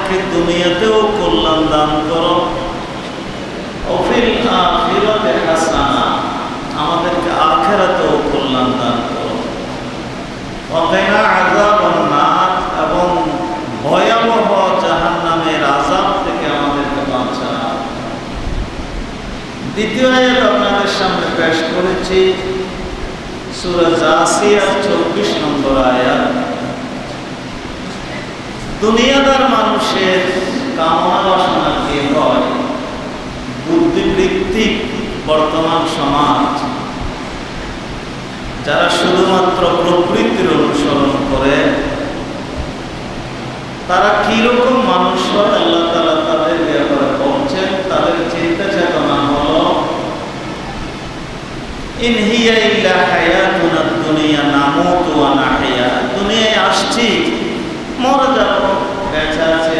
আমাদেরকে দুনিয়াতেও কল্যাণ দান করো, ওফিল আখিরাতে হাসানা, আমাদেরকে আখিরাতেও কল্যাণ দান করো, ওয়াকিনা আযাবান নার, এবং ভয়াবহ জাহান্নামের আযাব থেকে আমাদেরকে বাঁচাও। দ্বিতীয় আয়াত আপনাদের সামনে পেশ করেছি, সূরা জাসিয়ার 24 নম্বর আয়াত। দুনিয়াদার মানুষের কামনা বাসনা কি হয়? বুদ্ধিবৃত্তিক বর্তমান সমাজ, যারা শুধুমাত্র প্রবৃত্তির অনুসরণ করে, তারা কিরকম মানুষ হয় আল্লাহ তাআলা তাদের ব্যাপারে বলছেন। তাদের চিন্তা চেতনা হলো, ইন হিয়া ইল্লা হায়াতুনা দুনিয়া নামুতু ওয়া নাহইয়া, দুনিয়ায় আসছি, মরে যাব, বেঁচে আছে।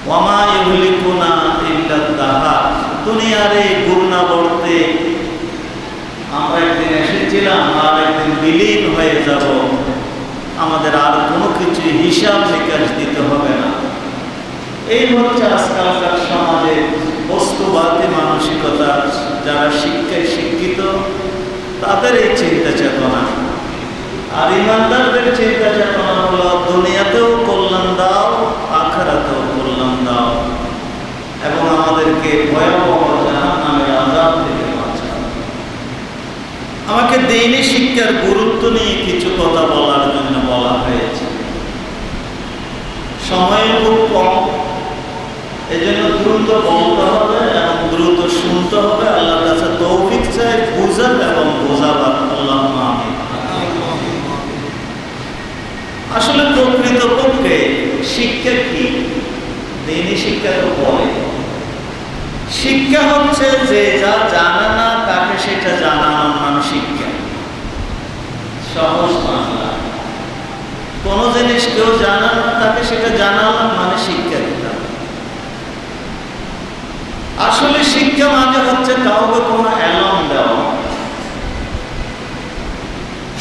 ওয়া মা ইউহলিকুনা ইল্লা দাহার, দুনিয়ার এই ঘূর্ণাবর্তে আমরা একদিন এসেছিলাম, আর একদিন বিলীন হয়ে যাব, আমাদের আর কোনো কিছু হিসাব নিকাশ দিতে হবে না। এই হচ্ছে আজকালকার সমাজে বস্তুবাদী মানসিকতা, যারা শিক্ষায় শিক্ষিত তাদের এই চিন্তা চেতনা। আর ইমানদারদের চিন্তা চেতনা হলো, দুনিয়াতেও কল্যাণ দাও, আখিরাতেও কল্যাণ দাও, এবং আমাদেরকে ভয়াবহ জাহান্নামের আযাব থেকে বাঁচাও। আমাকে দ্বীনি শিক্ষার গুরুত্ব নিয়ে কিছু কথা বলার জন্য বলা হয়েছে। সময় খুব কম, এজন্য দ্রুত বলতে হবে এবং দ্রুত শুনতে হবে। আল্লাহর কাছে তৌফিক চাই বুঝার এবং বোঝাবার। আল্লাহুম্মা আমিন। আসলে প্রকৃতপক্ষে শিক্ষা কি? দ্বীনি শিক্ষা তো পরে। শিক্ষা হচ্ছে যে যা জানে না তাকে সেটা জানানোর নাম শিক্ষা। সহজ বাংলা, কোন জিনিস কেউ জানে না তাকে সেটা জানানোর মানে শিক্ষা দিতে। আসলে শিক্ষা মানে হচ্ছে কাউকে কোনো এলম দেওয়া।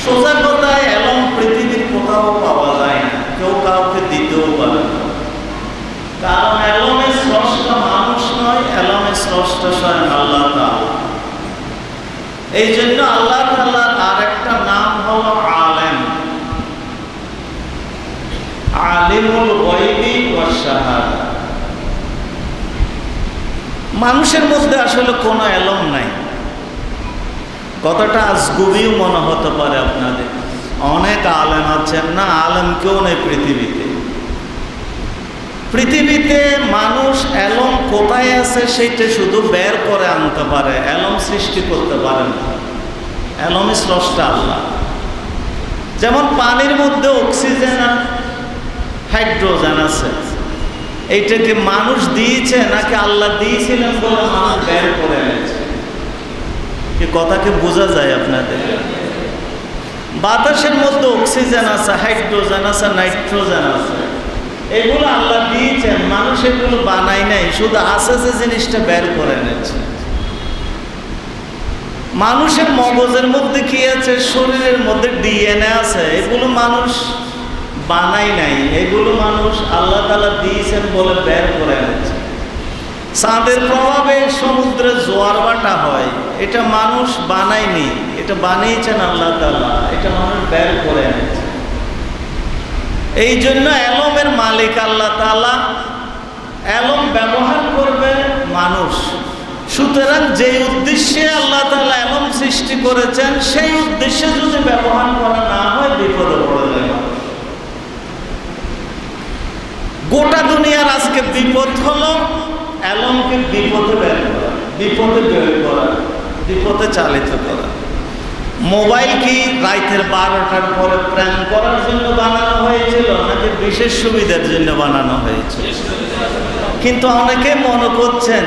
সোজা কথায় এলম পৃথিবীর কোথাও পাওয়া যায় না, কেউ কাউকে দিতেও পারে না। কারণ এলমের স্রষ্টা মানুষ নয়, এলমের স্রষ্টা স্বয়ং আল্লাহ তাআলা। এই জন্য আল্লাহ তাআলার আরেকটা নাম হলো আলেম, আলিমুল গায়বি ওয়াশ শাহাদা। মানুষের মধ্যে আসলে কোনো এলম নাই। কথাটা আজগুবিও মনে হতে পারে আপনাদের। অনেক আলেম আছেন, না আলেম কেউ নেই পৃথিবীতে। পৃথিবীতে মানুষ এলম কোথায় আছে সেটা শুধু বের করে আনতে পারে, এলম সৃষ্টি করতে পারে না। এলমের স্রষ্টা আল্লাহ। যেমন পানির মধ্যে অক্সিজেন আর হাইড্রোজেন আছে, এইটাকে মানুষ দিয়েছে নাকি আল্লাহ দিয়েছিলেন বলে মানুষ বের করে এনেছে? কি কথাকে বোঝা যায় আপনাদের? বাতাসের মধ্যে অক্সিজেন আছে, হাইড্রোজেন আছে, নাইট্রোজেন আছে, এগুলো আল্লাহ দিয়েছেন, মানুষ এগুলো বানায় নাই, শুধু আছে যে জিনিসটা বের করে এনেছে। মানুষের মগজের মধ্যে কি আছে, শরীরের মধ্যে ডিএনএ আছে, এগুলো মানুষ বানাই নাই, এগুলো মানুষ আল্লাহ তাআলা দিয়েছেন বলে বের করে এনেছে। চাঁদের প্রভাবে সমুদ্রে জোয়ার ভাটা হয়, এটা মানুষ বানায়নি, এটা বানিয়েছেন আল্লাহ তাআলা, এটা মানুষ বের করে এনেছে। এই জন্য এলমের মালিক আল্লাহ তাআলা, এলম ব্যবহার করবে মানুষ। সুতরাং যে উদ্দেশ্যে আল্লাহ তাআলা এলম সৃষ্টি করেছেন সেই উদ্দেশ্যে যদি ব্যবহার করা না হয় বিপদে পড়ে যায়। গোটা দুনিয়ার আজকে বিপদ হলো এলমকে বিপদে বের করা, বিপদে বের করা, বিপদে চালিত করা। মোবাইল কি রাতের 12টার পরে প্রেম করার জন্য বানানো হয়েছিল নাকি বিশেষ সুবিধার জন্য বানানো হয়েছিল? কিন্তু অনেকে মনে করছেন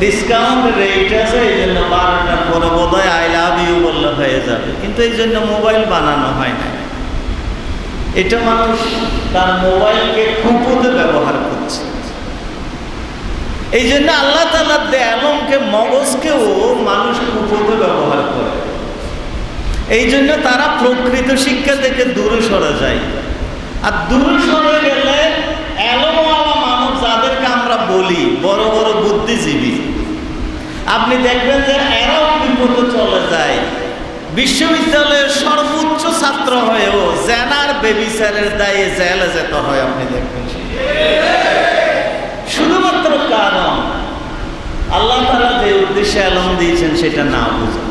ডিসকাউন্ট রেট আছে, এই জন্য 12টার পরে বোধহয় আই লাভ ইউ বললে হয়ে যাবে, কিন্তু এই জন্য মোবাইল বানানো হয় না। এটা মানুষ তার মোবাইলকে কুপথে ব্যবহার করছে। এই জন্য আল্লাহ তাআলা এলমকে, মগজকেও মানুষ কুপথে ব্যবহার করে। এই জন্য তারা প্রকৃত শিক্ষা থেকে দূরে সরে যায়। আর দূরে সরে গেলে এলোমালা মানুষ যাদেরকে আমরা বলি বড় বড় বুদ্ধিজীবী, আপনি দেখবেন যে এরাও বিপদে চলে যায়। বিশ্ববিদ্যালয়ের সর্বোচ্চ ছাত্র হয়েও জেনার বেবিচারের দায়ে জেলে যেতে হয়, আপনি দেখবেন। শুধুমাত্র কারণ আল্লাহ তাআলা যে উদ্দেশ্যে এলম দিয়েছেন সেটা না বুঝে।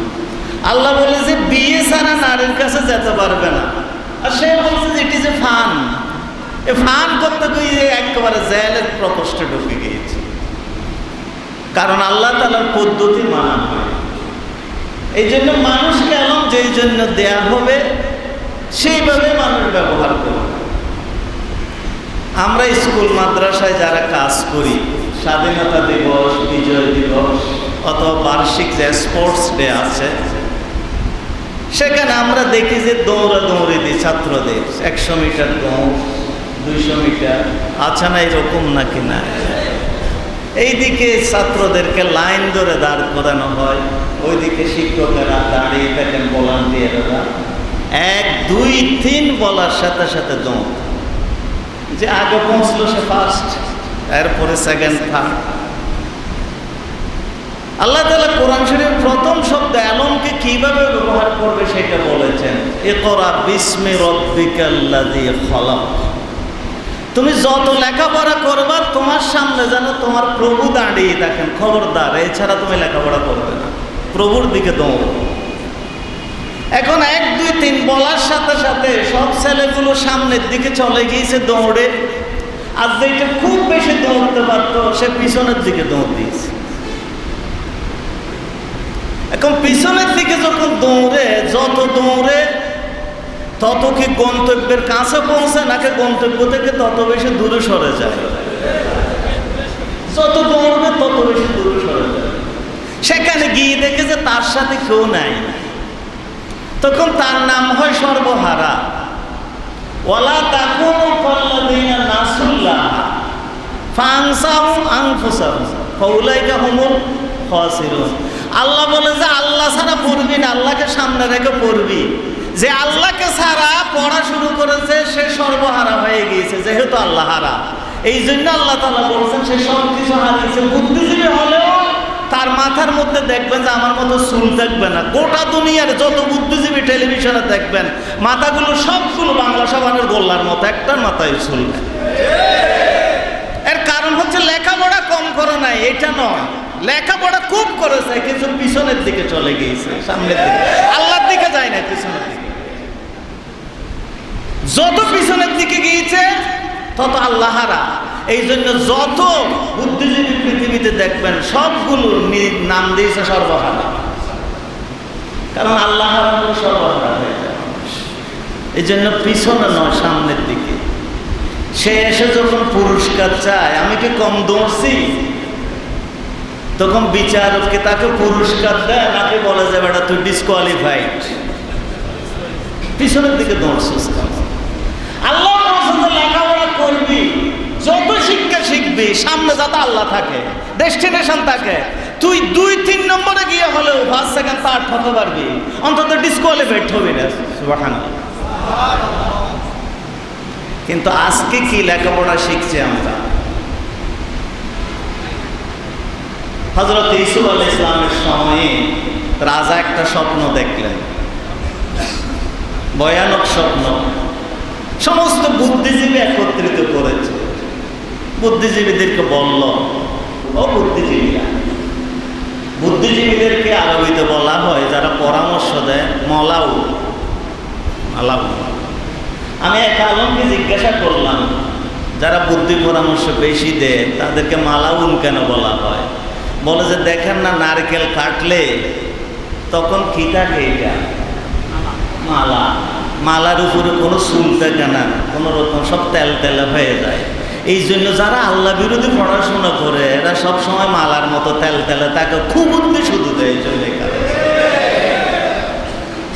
আল্লাহ বলে যে বিয়ে ছাড়া নারীর কাছে যেতে পারবে না, আর সে বলছে যে এটি যে ফান, এ ফান করতে গিয়ে একেবারে জেলের প্রকোষ্ঠে ঢুকে গিয়েছে। কারণ আল্লাহ তাআলার পদ্ধতি মানা হয়। এই জন্য মানুষকে এলম যেই জন্য দেয়া হবে সেইভাবে মানুষ ব্যবহার করবে। আমরা স্কুল মাদ্রাসায় যারা কাজ করি, স্বাধীনতা দিবস, বিজয় দিবস অথবা বার্ষিক যে স্পোর্টস ডে আছে, সেখানে আমরা দেখি যে দৌড়াদৌড়ি দিই ছাত্রদের, 100 মিটার দৌড়, 200 মিটার, আচ্ছা না এরকম নাকি না, এইদিকে ছাত্রদেরকে লাইন ধরে দাঁড় করানো হয়, ওইদিকে শিক্ষকেরা দাঁড়িয়ে থাকেন, ভলান্টিয়াররা 1, 2, 3 বলার সাথে সাথে দৌড়, যে আগে পৌঁছলো সে ফার্স্ট, এরপরে সেকেন্ড, থার্ড। আল্লাহ তাআলা কোরআন শরীফের প্রথম শব্দ এলমকে কিভাবে ব্যবহার করবে সেটা বলেছেন, ইকরা বিসমি রাব্বিকাল্লাযী খলাক। তুমি যত লেখাপড়া করবা তোমার সামনে যেন তোমার প্রভু দাঁড়িয়ে থাকেন, খবরদার এছাড়া তুমি লেখাপড়া করবে না, প্রভুর দিকে দৌড়। এখন 1, 2, 3 বলার সাথে সাথে সব ছেলেগুলো সামনের দিকে চলে গিয়েছে দৌড়ে, আর যেটা খুব বেশি দৌড়তে পারতো সে পিছনের দিকে দৌড় দিয়েছে। এখন পিছনের দিকে যখন দৌড়ে, যত দৌড়ে তত কি গন্তব্যের কাছে পৌঁছে নাকি গন্তব্য থেকে তত বেশি দূরে সরে যায়? যত দৌড়বে তত বেশি দূরে সরে যায়। সেখানে গিয়ে দেখে যে তার সাথে কেউ নাই, তখন তার নাম হয় সর্বহারা। ওয়ালা তাকুনু কাল্লাযীনা নাসুল্লাহ ফাআনসাহুম আনফুসাহুম ফাউলাইকা হুমুল খাসিরুন। আল্লাহ বলে যে আল্লাহ ছাড়া পড়বি না, আল্লাহকে সামনে রেখে পড়বি। যে আল্লাহকে ছাড়া পড়া শুরু করেছে সে সর্বহারা হয়ে গিয়েছে, যেহেতু আল্লাহ হারা। এই জন্য আল্লাহ তাআলা বলছেন সে সব কিছু হারিয়েছে। বুদ্ধিজীবী হলেও তার মাথার মধ্যে দেখবেন যে আমার মতো চুল দেখবে না। গোটা দুনিয়ার যত বুদ্ধিজীবী টেলিভিশনে দেখবেন মাথাগুলো সবগুলো বাংলা সাবানের গোল্লার মতো, একটার মাথায় চুল নেই। এর কারণ হচ্ছে লেখাপড়া কম করে নাই, এটা নয়, লেখাপড়া খুব করেছে কিন্তু পিছনের দিকে চলে গিয়েছে, সামনের দিকে আল্লাহর দিকে যায় না, পিছনের দিকে। যত পিছনের দিকে গিয়েছে তত আল্লাহরা। এই জন্য যত বুদ্ধিজীবী পৃথিবীতে দেখবেন সবগুলো নাম দিয়েছে সর্বহারা, কারণ আল্লাহরা সর্বহারা হয়ে যায়। এই জন্য পিছনে নয়, সামনের দিকে। সে এসে যখন পুরস্কার চায়, আমি কি কম দৌড়ছি, তখন বিচারককে তাকে পুরস্কার দেয় নাকি বলে যে বেটা তুই ডিসকোয়ালিফাইড, পিছনের দিকে দৌড়ছিস। আল্লাহ লেখাপড়া করবি, যত শিক্ষা শিখবি সামনে যাতে আল্লাহ থাকে, ডেস্টিনেশন থাকে। তুই 2, 3 নম্বরে গিয়ে হলেও 1 সেকেন্ড 3rd হতে পারবি, অন্তত ডিসকোয়ালিফাইড হবি না। সুবহানাল্লাহ। কিন্তু আজকে কি লেখাপড়া শিখছি আমরা? হযরত ইউসুফ আলাইহিস সালামের সময়ে রাজা একটা স্বপ্ন দেখলেন, ভয়ানক স্বপ্ন। সমস্ত বুদ্ধিজীবী একত্রিত করেছে, বুদ্ধিজীবীদেরকে বলল, ও বুদ্ধিজীবীরা, বুদ্ধিজীবীদেরকে আরবিতে বলা হয় যারা পরামর্শ দেয় মলাউ। আমি এক আলমকে জিজ্ঞাসা করলাম, যারা বুদ্ধি পরামর্শ বেশি দেয় তাদেরকে মালাউন কেন বলা হয়? বলে যে দেখেন না, নারকেল কাটলে তখন কি থাকে, এটা মালা, মালার উপরে কোনো চুল থাকে না, কোনো রকম সব তেল তেলে হয়ে যায়। এই জন্য যারা আল্লাহ বিরোধী পড়াশোনা করে এরা সব সময় মালার মতো তেল তেলে তাকে খুব বুদ্ধি শুধু দেয়। এই জন্য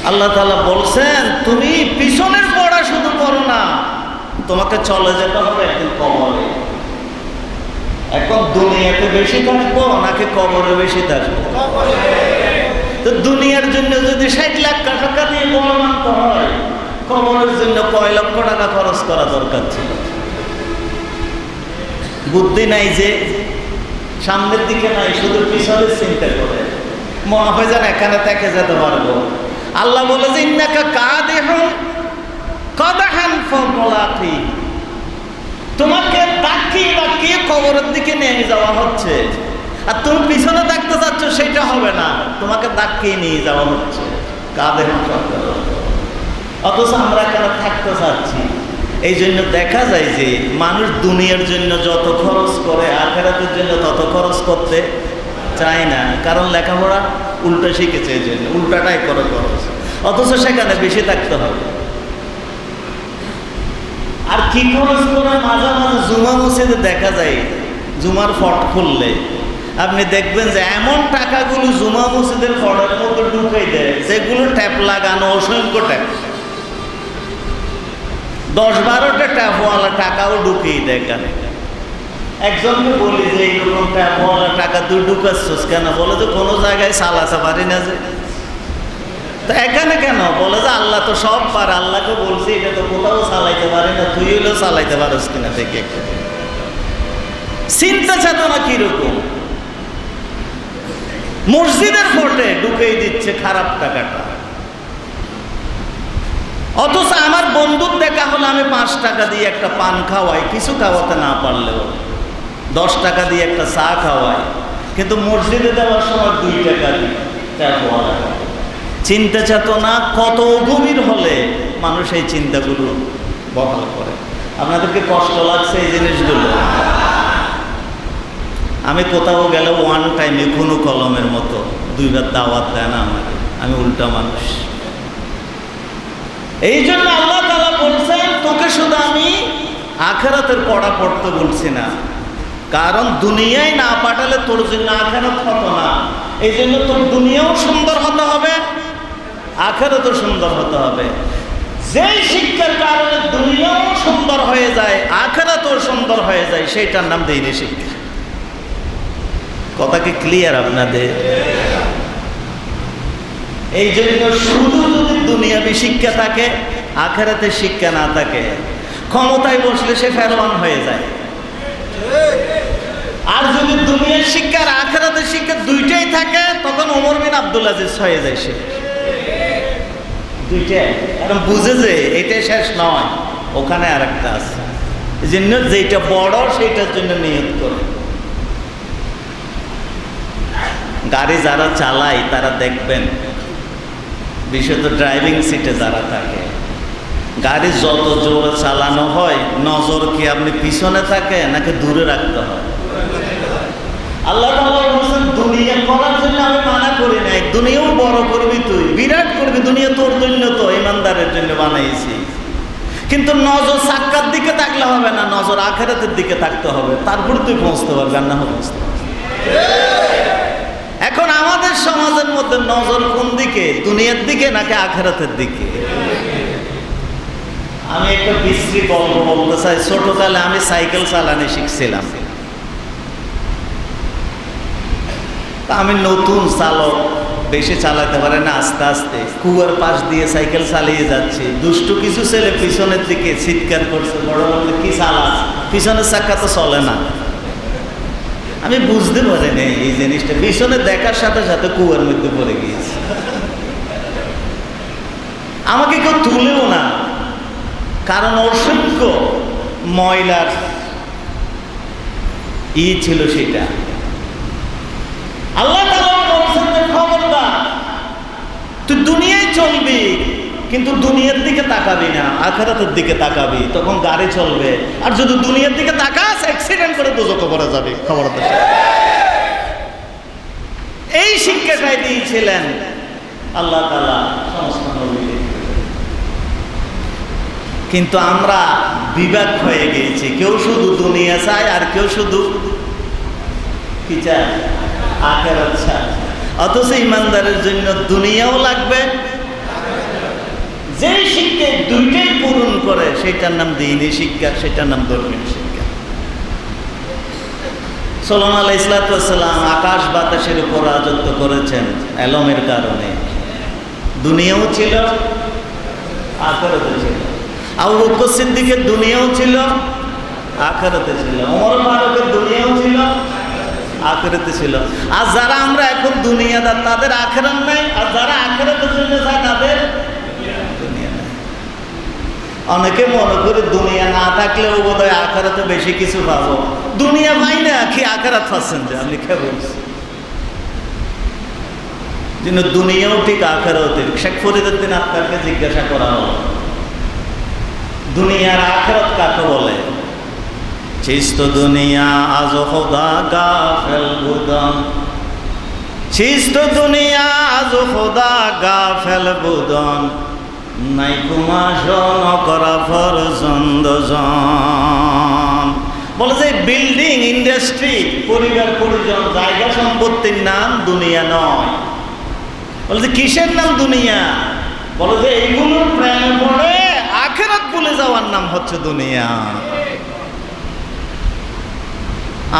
আল্লাহ তাআলা বলছেন তুমি পিছনের পড়া শুধু পড়ো না, তোমাকে চলে যেতে হবে একদিন কবরে। এখন দুনিয়াতে বেশি থাকবো নাকি কবরে বেশি থাকবো? তো দুনিয়ার জন্য যদি 60 লাখ টাকা দিয়ে বড় মানতে হয় কবরের জন্য কয় লক্ষ টাকা খরচ করা দরকার ছিল। বুদ্ধি নাই যে সামনের দিকে নাই, শুধু পিছনের চিন্তা করে মনে হয় যেন এখানে থেকে যেতে পারবো। আল্লাহ বলে যে ইন্নাকা কাদিহুন কাদাহান ফামুলাকি, তোমাকে ডাকিয়ে ডাকিয়ে কবরের দিকে নিয়ে যাওয়া হচ্ছে, আর তুমি পিছনে দেখতে চাচ্ছ সেটা হবে না, তোমাকে ডাকিয়ে নিয়ে যাওয়া হচ্ছে। কাদেহুন ফামুলাকি, অথচ আমরা কেন থাকতে চাচ্ছি? এই জন্য দেখা যায় যে মানুষ দুনিয়ার জন্য যত খরচ করে আখিরাতের জন্য তত খরচ করতে চায় না, কারণ লেখাপড়া উল্টা শিখেছে, এই জন্য উল্টাটাই করে খরচ, অথচ সেখানে বেশি থাকতে হবে। আর কি খরচ করে মাঝে মাঝে জুমা মসজিদে দেখা যায়, জুমার ফট খুললে আপনি দেখবেন যে এমন টাকাগুলো জুমা মসজিদের ফটের মধ্যে ঢুকাই দেয়, যেগুলো ট্যাপ লাগানো অসংখ্য ট্যাপ, 10-12টা ট্যাপওয়ালা টাকাও ঢুকিয়ে দেয়। কেন? একজনকে বলি যে এইরকম ট্যাপওয়ালা টাকা তুই ঢুকাচ্ছিস কেন? বলে যে কোনো জায়গায় চালাতে পারি না। যে তো এখানে কেন? বলে যে আল্লাহ তো সব পারে, আল্লাহকে বলছি এটা তো কোথাও চালাইতে পারি না, তুই হলেও চালাইতে পারিস কিনা দেখে একটা চিন্তা চেতনা কিরকম। মসজিদের ফটে ঢুকিয়ে দিচ্ছে খারাপ টাকাটা, অথচ আমার বন্ধুর দেখা হলে আমি 5 টাকা দিয়ে একটা পান খাওয়াই, কিছু খাওয়াতে না পারলেও 10 টাকা দিয়ে একটা চা খাওয়াই, কিন্তু মসজিদে দেওয়ার সময় 2 টাকা দিই। চিন্তা চেতনা কত গভীর হলে মানুষ এই চিন্তাগুলো বহাল করে। আপনাদেরকে কষ্ট লাগছে এই জিনিসগুলো? আমি কোথাও গেলে ওয়ান টাইমে কোনো কলমের মতো 2 বার দাওয়াত দেয় না আমাকে, আমি উল্টা মানুষ। এই জন্য আল্লাহ তাআলা বলছেন তোকে শুধু আমি আখিরাতের পড়া পড়তে বলছি না, কারণ দুনিয়ায় না পাঠালে তোর জন্য আখিরাত হতো না। এই জন্য তোর দুনিয়াও সুন্দর হতে হবে, আখিরাতও সুন্দর হতে হবে। যেই শিক্ষার কারণে দুনিয়াও সুন্দর হয়ে যায়, আখিরাতও সুন্দর হয়ে যায়, সেইটার নাম দ্বীনি শিক্ষা। কথা কি ক্লিয়ার আপনাদের? এই জন্য শুধু যদি দুনিয়াবি শিক্ষা থাকে, আখিরাতের শিক্ষা না থাকে, ক্ষমতায় বসলে সে ফেরওয়ান হয়ে যায়। আর যদি দুনিয়ার শিক্ষা আর আখিরাতের শিক্ষা দুইটাই থাকে, তখন ওমর বিন আব্দুল আজিজ হয়ে যায়। সে দুইটাই এখন বুঝে যে এটা শেষ নয়, ওখানে আরেকটা আছে। এই জন্য যেটা বড় সেইটার জন্য নিয়ত করে। গাড়ি যারা চালায় তারা দেখবেন, বিশেষত ড্রাইভিং সিটে যারা থাকে, গাড়ি যত জোরে চালানো হয়, নজর কি আপনি পিছনে থাকে নাকি দূরে রাখতে হয়? আল্লাহ তাআলা বলেন দুনিয়া করার জন্য আমি মানা করি নাই, দুনিয়াও বড় করবি, তুই বিরাট করবি, দুনিয়া তোর জন্য তো ইমানদারের জন্য বানাইছি। কিন্তু নজর সাক্কার দিকে থাকলে হবে না, নজর আখিরাতের দিকে থাকতে হবে, তারপর তুই পৌঁছতে পারবি, আর না পৌঁছতে পারবি। এখন আমাদের সমাজের মধ্যে নজর কোন দিকে, দুনিয়ার দিকে নাকি আখিরাতের দিকে? আমি একটা বিশ্রী গল্প বলতে চাই। ছোটকালে আমি সাইকেল চালানো শিখছিলাম। আমি নতুন চালক, বেশি চালাতে পারে না, আস্তে আস্তে কুয়ার পাশ দিয়ে সাইকেল চালিয়ে যাচ্ছি। দুষ্টু কিছু ছেলে পিছনের দিকে চিৎকার করছে, বড় বলতে কি চালাস, পিছনের চাকা তো চলে না। আমি বুঝতে পারি না এই জিনিসটা, পিছনে দেখার সাথে সাথে কুয়ার মধ্যে পড়ে গিয়েছে। আমাকে কেউ তুলেও না, কারণ অসংখ্য ময়লার ছিল সেটা। আল্লাহ তাআলা বলেছেন যে খবরদার, তুই দুনিয়ায় চলবি কিন্তু দুনিয়ার দিকে তাকাবি না, আখিরাতের দিকে তাকাবি, তখন গাড়ি চলবে। আর যদি দুনিয়ার দিকে তাকাস, অ্যাক্সিডেন্ট করে দোজখে পড়ে যাবে। খবরদার। এই শিক্ষাটাই দিয়েছিলেন আল্লাহ তাআলা সমস্ত নবীদের। কিন্তু আমরা বিভাগ হয়ে গিয়েছি, কেউ শুধু দুনিয়া চায় আর কেউ শুধু কি চায়, আখিরাত চায়। অথচ ইমানদারের জন্য দুনিয়াও লাগবে, যেই শিক্ষা দুইটাই পূরণ করে সেটার নাম দ্বীনি শিক্ষা, সেটার নাম ধর্মীয় শিক্ষা। সুলাইমান আলাইহিস সালাম আকাশ বাতাসের উপর রাজত্ব করেছেন এলমের কারণে। দুনিয়াও ছিল, আখিরাতে ছিল। আবু বকর সিদ্দিকের দুনিয়াও ছিল, আখিরাতে ছিল। ওমর ফারুকের দুনিয়াও ছিল, আখিরাতে ছিল। আর যারা আমরা এখন দুনিয়াদার তাদের আখিরাত নাই, আর যারা আখিরাতের জন্য যায় তাদের দুনিয়া নাই। অনেকে মনে করে দুনিয়া না থাকলেও বোধহয় আখিরাতে বেশি কিছু পাবো। দুনিয়া পাই না কি আখিরাত পাচ্ছেন যে আমি কে বলছি? যিনি দুনিয়াও ঠিক আখিরাতও ঠিক। শেখ ফরিদউদ্দিন আত্মারকে জিজ্ঞাসা করা হলো দুনিয়ার আখিরাত কাকে বলে? চিস্ত দুনিয়া আজ খোদা গাফেল বুদন, চিস্ত দুনিয়া আজ খোদা গাফেল বুদন, নাই কুমাশন করা ফরজন্দ জন। বলে যে বিল্ডিং, ইন্ডাস্ট্রি, পরিবার পরিজন, জায়গা সম্পত্তির নাম দুনিয়া নয়। বলে যে কিসের নাম দুনিয়া? বলে যে এইগুলোর প্রেমে পড়ে আখিরাত ভুলে যাওয়ার নাম হচ্ছে দুনিয়া।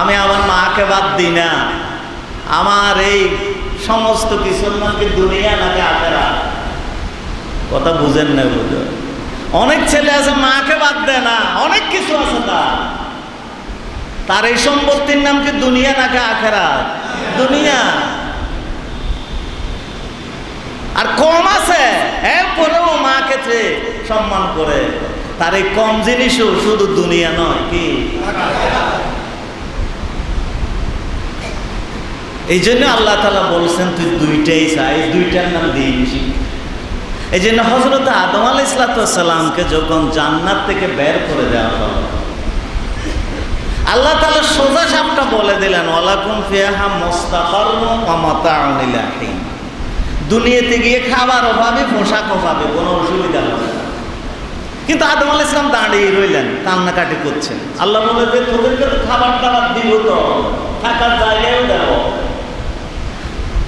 আমি আমার মাকে বাদ দিই না, আমার এই সমস্ত কিছুর নামকে দুনিয়া নাকি আখিরাত? কথা বুঝেন না? বুঝো অনেক ছেলে আছে মাকে বাদ দেয় না, অনেক কিছু আছে তার এই সম্পত্তির নাম কি দুনিয়া নাকি আখিরাত? দুনিয়া। আর কম আছে এরপরেও মাকে সম্মান করে, তার এই কম জিনিসও শুধু দুনিয়া নয় কি? এই জন্য আল্লাহ তাআলা বলছেন তুই দুইটাই চাই, দুইটার নাম দিন শিক্ষা। এই জন্য হযরত আদম আলাইহিস সালামকে যখন জান্নাত থেকে বের করে দেওয়া হলো, আল্লাহ তাআলা সোজা সাপটা বলে দিলেন ওয়ালাকুম ফিহা মুস্তাকাররুন ওয়া মাতাউন ইলা হিন। দুনিয়াতে গিয়ে খাবারও পাবে, পোশাকও পাবে, কোনো অসুবিধা হবে না। কিন্তু আদম আলাইহিস সালাম দাঁড়িয়ে রইলেন, কান্নাকাটি করছেন। আল্লাহ বলে যে তোদেরকে তো খাবার দাবার দিব, তো থাকার জায়গাও দেব।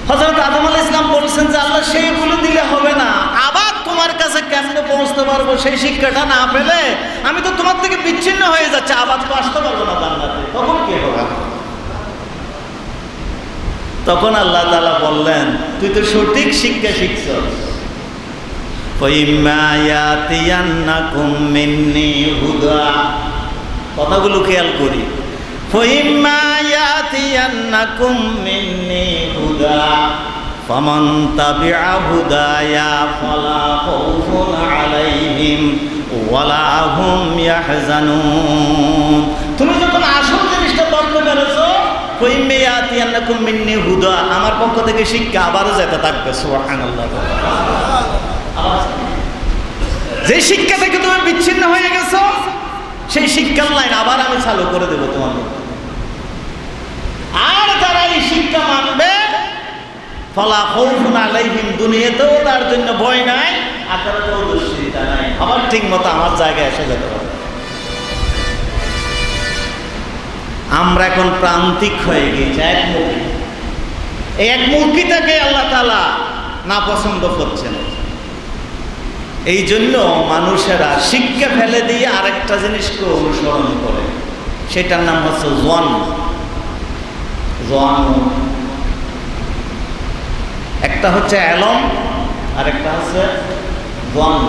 হযরত আদম আলাইহিস সালাম বলছেন যে আল্লাহ সেইগুলো দিলে হবে না, আবার তোমার কাছে কেমনে পৌঁছতে পারবো সেই শিক্ষাটা না পেলে আমি তো তোমার থেকে বিচ্ছিন্ন হয়ে যাচ্ছে, আবার তো আসতে পারবো না জান্নাতে। তখন কি হবে? তখন আল্লাহ তাআলা বললেন তুই তো সঠিক শিক্ষা শিখছস। ফাইম্মা ইয়াতিয়ান্নাকুম মিন্নি হুদা, কথাগুলো খেয়াল করি। ফাইম্মা ইয়াতিয়ান্নাকুম মিন্নি হুদা ফামান তাবিআ হুদায়া ফালা খাউফুন আলাইহিম ওয়ালা হুম ইয়াহজানুন। তুমি যখন আসল জিনিসটা ধরতে পেরেছো, ফাইম্মা ইয়াতিয়ান্নাকুম মিন্নি হুদা, আমার পক্ষ থেকে শিক্ষা আবারও যেতে থাকবে। সুবহানাল্লাহ। যে শিক্ষা থেকে তুমি বিচ্ছিন্ন হয়ে গেছো সেই শিক্ষার লাইন আবার আমি চালু করে দেবো তোমার মধ্যে। আর যারা এই শিক্ষা মানবে ফালা খাউফুন আলাইহিম, দুনিয়াতেও তার জন্য ভয় নাই, আখিরাতেও দুশ্চিন্তা নাই, আবার ঠিক মতো আমার জায়গায় এসে যেতে পারবে। আমরা এখন প্রান্তিক হয়ে গেছি, একমুখী। এই একমুখিতাকে আল্লাহ তাআলা না পছন্দ করছেন। এই জন্য মানুষেরা শিক্ষা ফেলে দিয়ে আরেকটা জিনিসকে অনুসরণ করে, সেটার নাম হচ্ছে জন। একটা হচ্ছে এলম আর একটা হচ্ছে জন।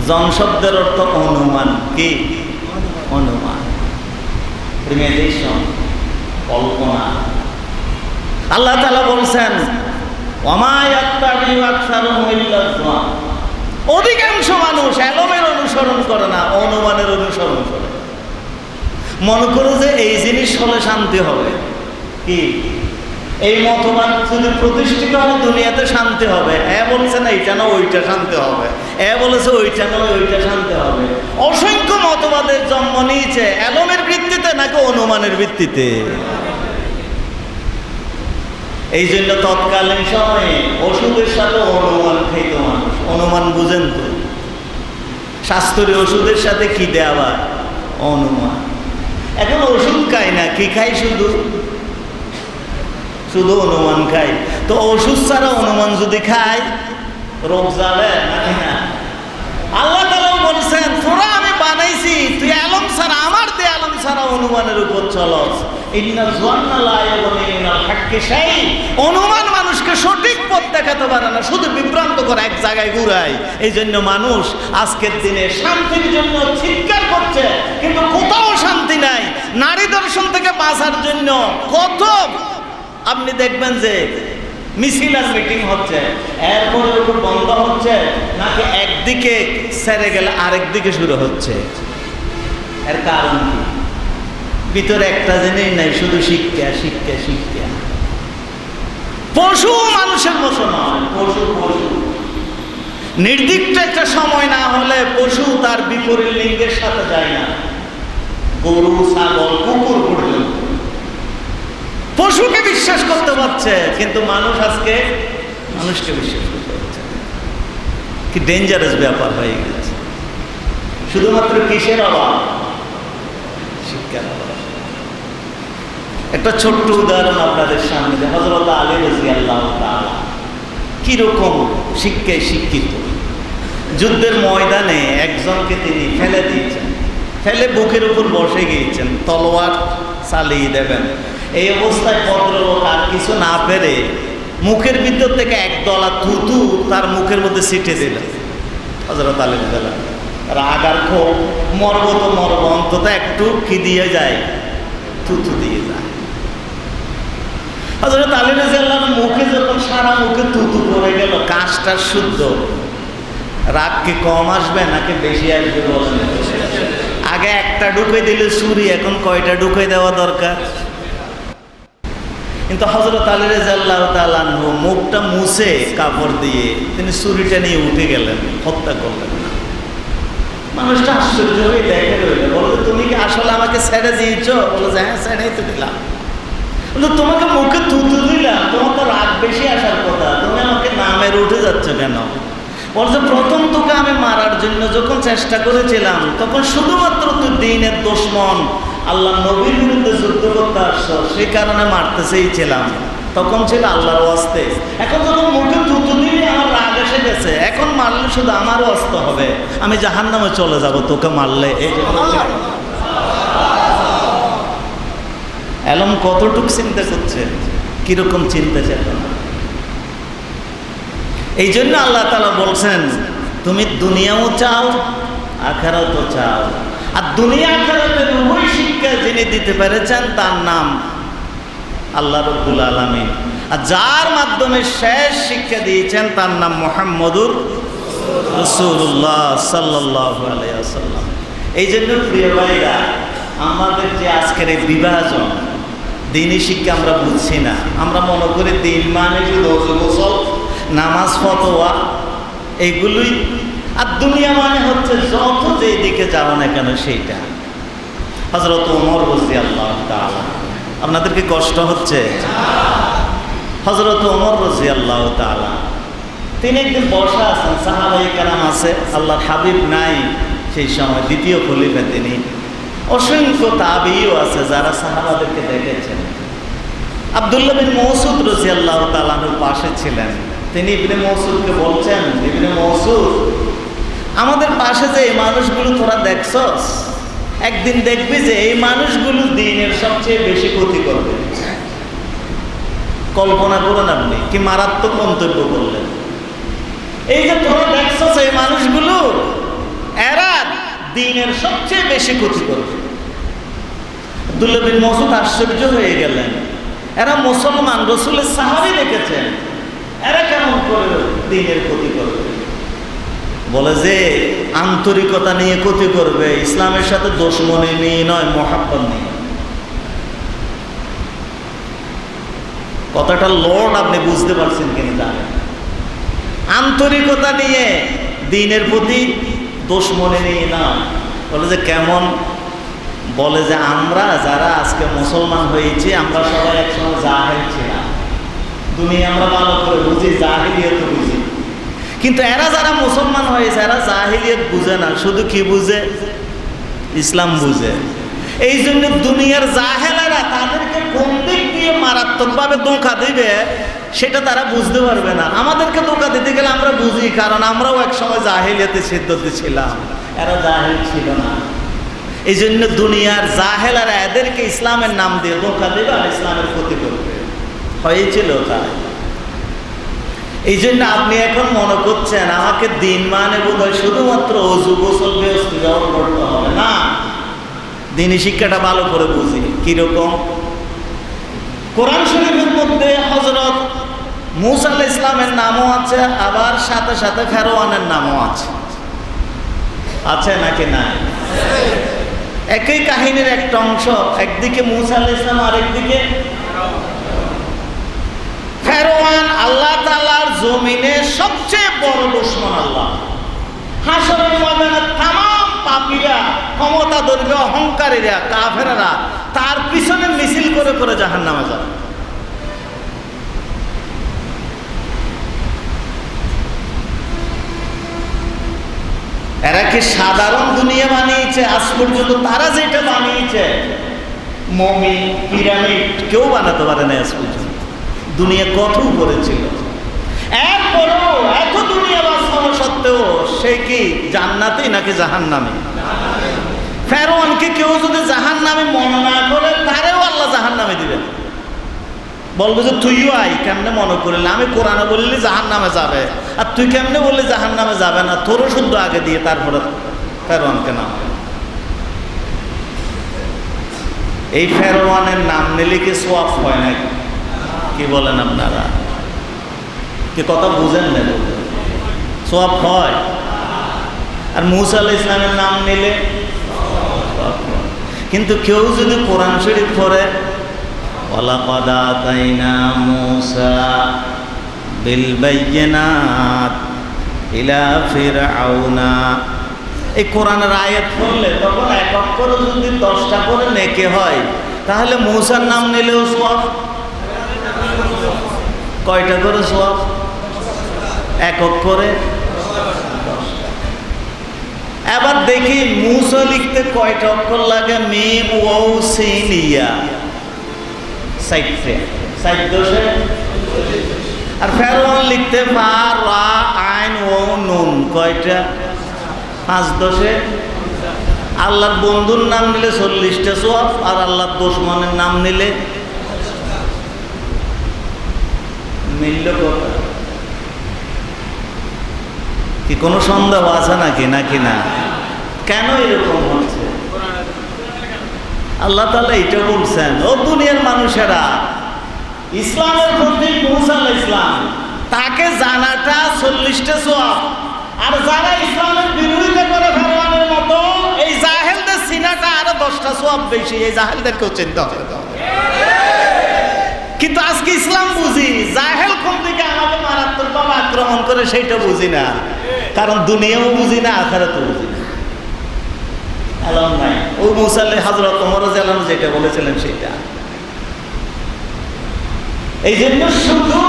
জন শব্দের অর্থ অনুমান। কি? অনুমান, প্রিমেডিটেশন, কল্পনা। আল্লাহ তাআলা বলছেন ওয়ামা ইয়াত্তাবিউ আকসারুহুম ইল্লা জন, অধিকাংশ মানুষ এলমের অনুসরণ করে না, অনুমানের অনুসরণ করে। মনে করো যে এই জিনিস হলে শান্তি হবে, কি এই মতবাদ যদি প্রতিষ্ঠিত হয় দুনিয়াতে শান্তি হবে। বলছে না এইটা না ওইটা শান্তি হবে, বলেছে ওইটা না ওইটা শান্তি হবে। অসংখ্য মতবাদের জন্ম নিয়েছে এলমের ভিত্তিতে নাকি অনুমানের ভিত্তিতে। এই জন্য তৎকালীন সময়ে ওষুধের সাথে অনুমান খাইত মানুষ। অনুমান বুঝেন তো? শাস্ত্রীয় ওষুধের সাথে কি দেওয়া? অনুমান। এখন ওষুধ খাই না, কি খাই? শুধু অনুমান খাই। তো ওষুধ ছাড়া অনুমান যদি খাই রোগ যাবে নাকি না? আল্লাহ তাআলা বলছেন তোরা আমি বানাইছি, তুই আলম ছাড়া, আমার দে আলম ছাড়া অনুমানের উপর চলস। ইন্না যান্না লা ইউগনি মিনাল হাক্কি শাই, অনুমান মানুষকে সঠিক পথ দেখাতে পারে না, শুধু বিভ্রান্ত করে এক জায়গায় ঘুরায়। এই জন্য মানুষ আজকের দিনে শান্তির জন্য চিৎকার করছে, কিন্তু কোথাও শান্তি নাই। নারী দর্শন থেকে বাঁচার জন্য কত আপনি দেখবেন যে মিছিল আর মিটিং হচ্ছে, এরপরে ওটা বন্ধ হচ্ছে নাকি একদিকে সেরে গেলে আরেক দিকে শুরু হচ্ছে। এর কারণ কি? ভিতরে একটা জিনিস নাই, শুধু শিক্ষা শিক্ষা শিক্ষা। পশু মানুষের মতো নয়, পশু পশু। নির্দিষ্ট একটা সময় না হলে পশু তার বিপরীত লিঙ্গের সাথে যায় না, গরু ছাগল কুকুর পর্যন্ত। পশুকে বিশ্বাস করতে পারছে, কিন্তু মানুষ আজকে মানুষকে বিশ্বাস করতে পারছে। কি ডেঞ্জারাস ব্যাপার হয়ে গেছে। শুধুমাত্র কিসের অভাব? শিক্ষার অভাব। একটা ছোট্ট উদাহরণ আপনাদের সামনে, যে হযরত আলী রাদিয়াল্লাহু তাআলা কিরকম শিক্ষায় শিক্ষিত। যুদ্ধের ময়দানে একজনকে তিনি ফেলে দিয়েছেন, ফেলে বুকের উপর বসে গিয়েছেন, তলোয়ার চালিয়ে দেবেন। এই অবস্থায় ভদ্রলোক আর কিছু না পেরে মুখের ভিতর থেকে একদলা থুতু তার মুখের মধ্যে ছিটে দিলেন। হযরত আলী রাদিয়াল্লাহু তাআলা রাগার ক্ষোভ, মরব তো মরব, অন্তত একটু কি দিয়ে যায়, থুতু দিয়ে যায়। হযরত আলী রাদিয়াল্লাহু মুখে যখন সারা মুখে থুতু পড়ে গেল, কাশটা শুদ্ধ, রাগ কি কম আসবে নাকি বেশি আসবে বলেন? আগে একটা ঢুকে দিলে ছুরি, এখন কয়টা ঢুকে দেওয়া দরকার? কিন্তু হযরত আলী রাদিয়াল্লাহু তাআলা মুখটা মুছে কাপড় দিয়ে তিনি ছুরিটা নিয়ে উঠে গেলেন, হত্যা করলেন না। মানুষটা আশ্চর্য হয়ে দেখে রইল, বলো তুমি কি আসলে আমাকে ছেড়ে দিয়েছো? বলো যে হ্যাঁ, ছেড়েই তো দিলাম। কিন্তু তোমাকে মুখে থুতু দিলাম, তোমার তো রাগ বেশি আসার কথা, তুমি আমাকে না মেরে উঠে যাচ্ছ কেন? বলছে প্রথম তোকে আমি মারার জন্য যখন চেষ্টা করেছিলাম, তখন শুধুমাত্র তুই দ্বীনের দুশমন, আল্লাহ নবীর বিরুদ্ধে যুদ্ধ করতে আসছো, সেই কারণে মারতে চেয়েছিলাম, তখন ছিল আল্লাহর ওয়াস্তে। এখন যখন মুখে থুতু দিলে আমার রাগ এসে গেছে, এখন মারলে শুধু আমার ওয়াস্তে হবে, আমি জাহান্নামে চলে যাব তোকে মারলে। এই এলম কতটুকু চিন্তা করছে, কিরকম চিন্তা চেতনা। এই জন্য আল্লাহ তাআলা বলছেন তুমি দুনিয়াও চাও আখিরাতও চাও। আর দুনিয়া আখিরাতের উভয় শিক্ষা যিনি দিতে পেরেছেন তার নাম আল্লাহ রাব্বুল আলামিন। আর যার মাধ্যমে শেষ শিক্ষা দিয়েছেন তার নাম মুহাম্মদুর রাসূলুল্লাহ সাল্লাল্লাহু আলাইহি ওয়াসাল্লাম। এই জন্য প্রিয় ভাইরা, আমাদের যে আজকের এই বিভাজন, দ্বীনি শিক্ষা আমরা বুঝছি না। আমরা মনে করি দ্বীন মানে শুধু ওযু গোসল, নামাজ, ফতোয়া, এইগুলোই। আর দুনিয়া মানে হচ্ছে যত যেই দিকে যাও না কেন সেইটা। হযরত ওমর রাদিয়াল্লাহু তাআলা, আপনাদেরকে কষ্ট হচ্ছে? হযরত ওমর রাদিয়াল্লাহু তাআলা তিনি একদিন বসা আছেন, সাহাবায়ে কেরাম আছে, আল্লাহর হাবিব নাই সেই সময়, দ্বিতীয় খলিফা তিনি। অসংখ্য তাবিঈও আছে যারা সাহাবাদেরকে দেখেছেন। আব্দুল্লাহ বিন মাসউদ রাদিয়াল্লাহু তাআলার পাশে ছিলেন। তিনি ইবনে মাসউদকে বলছেন, ইবনে মাসউদ, আমাদের পাশে যে এই মানুষগুলো তোরা দেখছস, একদিন দেখবি যে এই মানুষগুলো দ্বীনের সবচেয়ে বেশি ক্ষতি করবে। কল্পনা করুন আপনি, কি মারাত্মক মন্তব্য করলেন। এই যে তোরা দেখছস এই মানুষগুলো, এরা দ্বীনের সবচেয়ে বেশি ক্ষতি করবে। আব্দুল্লাহ বিন মাসউদ আশ্চর্য হয়ে গেলেন, এরা মুসলমান, রাসূলের সাহাবী দেখেছেন, এরা কেমন করে দ্বীনের ক্ষতি করবে? বলে যে আন্তরিকতা নিয়ে ক্ষতি করবে, ইসলামের সাথে দুশমনি নিয়ে নয়, মহাব্বত নিয়ে। কথাটা লর্ড আপনি বুঝতে পারছেন কিনা জানেন? আন্তরিকতা নিয়ে, দ্বীনের প্রতি দুশমনি নিয়ে না। বলে যে কেমন? বলে যে আমরা যারা আজকে মুসলমান হয়েছি, আমরা সবাই একসময় জাহেল ছিলাম। দুনিয়া আমরা ভালো করে বুঝি, জাহিলিয়ত বুঝি, কিন্তু এরা যারা মুসলমান হয়েছে এরা জাহিলিয়ত বুঝে না, শুধু কি বুঝে? ইসলাম বুঝে। এই জন্য দুনিয়ার জাহেলেরা তাদেরকে কোন দিক দিয়ে মারাত্মকভাবে ধোঁকা দিবে সেটা তারা বুঝতে পারবে না। আমাদেরকে ধোঁকা দিতে গেলে আমরা বুঝি, কারণ আমরাও একসময় জাহিলিয়তে সিদ্ধতে ছিলাম, এরা জাহেল ছিল না। এই জন্য দুনিয়ার জাহেলেরা এদেরকে ইসলামের নাম দিয়ে ধোঁকা দেবে আর ইসলামের ক্ষতি করবে। হয়েছিল তাই। এই জন্য আপনি এখন মনে করছেন আমাকে দিন মানে বোধহয় শুধুমাত্র অজু গোসল ব্যবস্থা করতে হবে না। দিনই শিক্ষাটা ভালো করে বুঝি। কিরকম? কোরআন শরীফের মধ্যে হযরত মূসা আলাইহিস সালামের নামও আছে, আবার সাথে সাথে ফেরআউনের নামও আছে। আছে নাকি নাই? একই কাহিনীর একটা অংশ, একদিকে মূসা আলাইহিস সালাম আর একদিকে ফেরআউন। আল্লাহ তাআলার জমিনে সবচেয়ে বড় দুশমন আল্লাহ। হাসরের ময়দানে तमाम পাপীরা, ক্ষমতাধরী, অহংকারীরা, কাফেররা তার পিছনে মিছিল করে করে জাহান্নামে যাবে। এরা কি সাধারণ দুনিয়া বানিয়েছে? আজ পর্যন্ত তারা যেটা বানিয়েছে, মমি, পিরামিড, কেউ বানাতে পারে না আজ পর্যন্ত। দুনিয়া কত উপরে ছিল, এরপরও এত দুনিয়া বাঁচানো সত্ত্বেও সে কি জান্নাতে নাকি জাহান্নামে? ফেরআউনকে কেউ যদি জাহান্নামে মনে না করে, তারেও আল্লাহ জাহান্নামে দিবেন। বলবে যে তুইও আই, কেমনে মনে করলি? আমি কোরআনে বললি জাহান্নামে যাবে, আর তুই কেমনে বললি জাহান্নামে যাবে না? তোরও শুদ্ধ আগে দিয়ে তারপরে ফেরআউনকে নাম। এই ফেরআউনের নাম নিলে কি সওয়াব হয় নাকি? কি বলেন আপনারা? কি কথা বুঝেন না? সওয়াব হয়। আর মূসা আলাইহিস সালামের নাম নিলে কিন্তু কেউ যদি কোরআন শরীফ পড়ে, ওয়ালাকাদ আতাইনা মূসা বিল বাইয়িনাত ইলা ফিরআউনা, এই কোরআনের আয়াত পড়লে তখন এক অক্ষর যদি 10টা করে নেকি হয়, তাহলে মূসার নাম নিলেও সওয়াব। কয়টা করে সওয়াব? এক অক্ষরে 10টা। এবার দেখি মূসা লিখতে কয়টা অক্ষর লাগে? মিম ওয়াও সিন ইয়া, 60 আর ফেরআউন লিখতে ফা রা আইন ওয়াও নুন, কয়টা? 5 আল্লাহর বন্ধুর নাম নিলে 40টা সওয়াব, আর আল্লাহর দুশমনের নাম নিলে মিলল কত? কি কোনো সন্দেহ আছে নাকি? নাকি না? কেন এরকম হচ্ছে? আল্লাহ তাআলা এটা বলছেন, ও দুনিয়ার মানুষেরা, ইসলামের প্রতি মূসা আলাইহিস সালাম তাকে জানাটা 40টা সওয়াব, আর যারা ইসলামের বিরোধিতা করে ফেরআউনের মতো, এই জাহেলদের সিনাটা আরো 10টা সওয়াব বেশি। এই জাহেলদেরকেও চিনতে হবে। কিন্তু আজকে ইসলাম বুঝি, জাহেল কোন দিকে আমাকে মারাত্মকভাবে আক্রমণ করে সেইটা বুঝি না, কারণ দুনিয়াও বুঝি না, আখিরাতও বুঝি না। এলাম নাই। ও মূসা আলাইহিস হযরত ওমর রাদিয়াল্লাহু আনহু যেটা বলেছিলেন সেটা। এই জন্য শুধু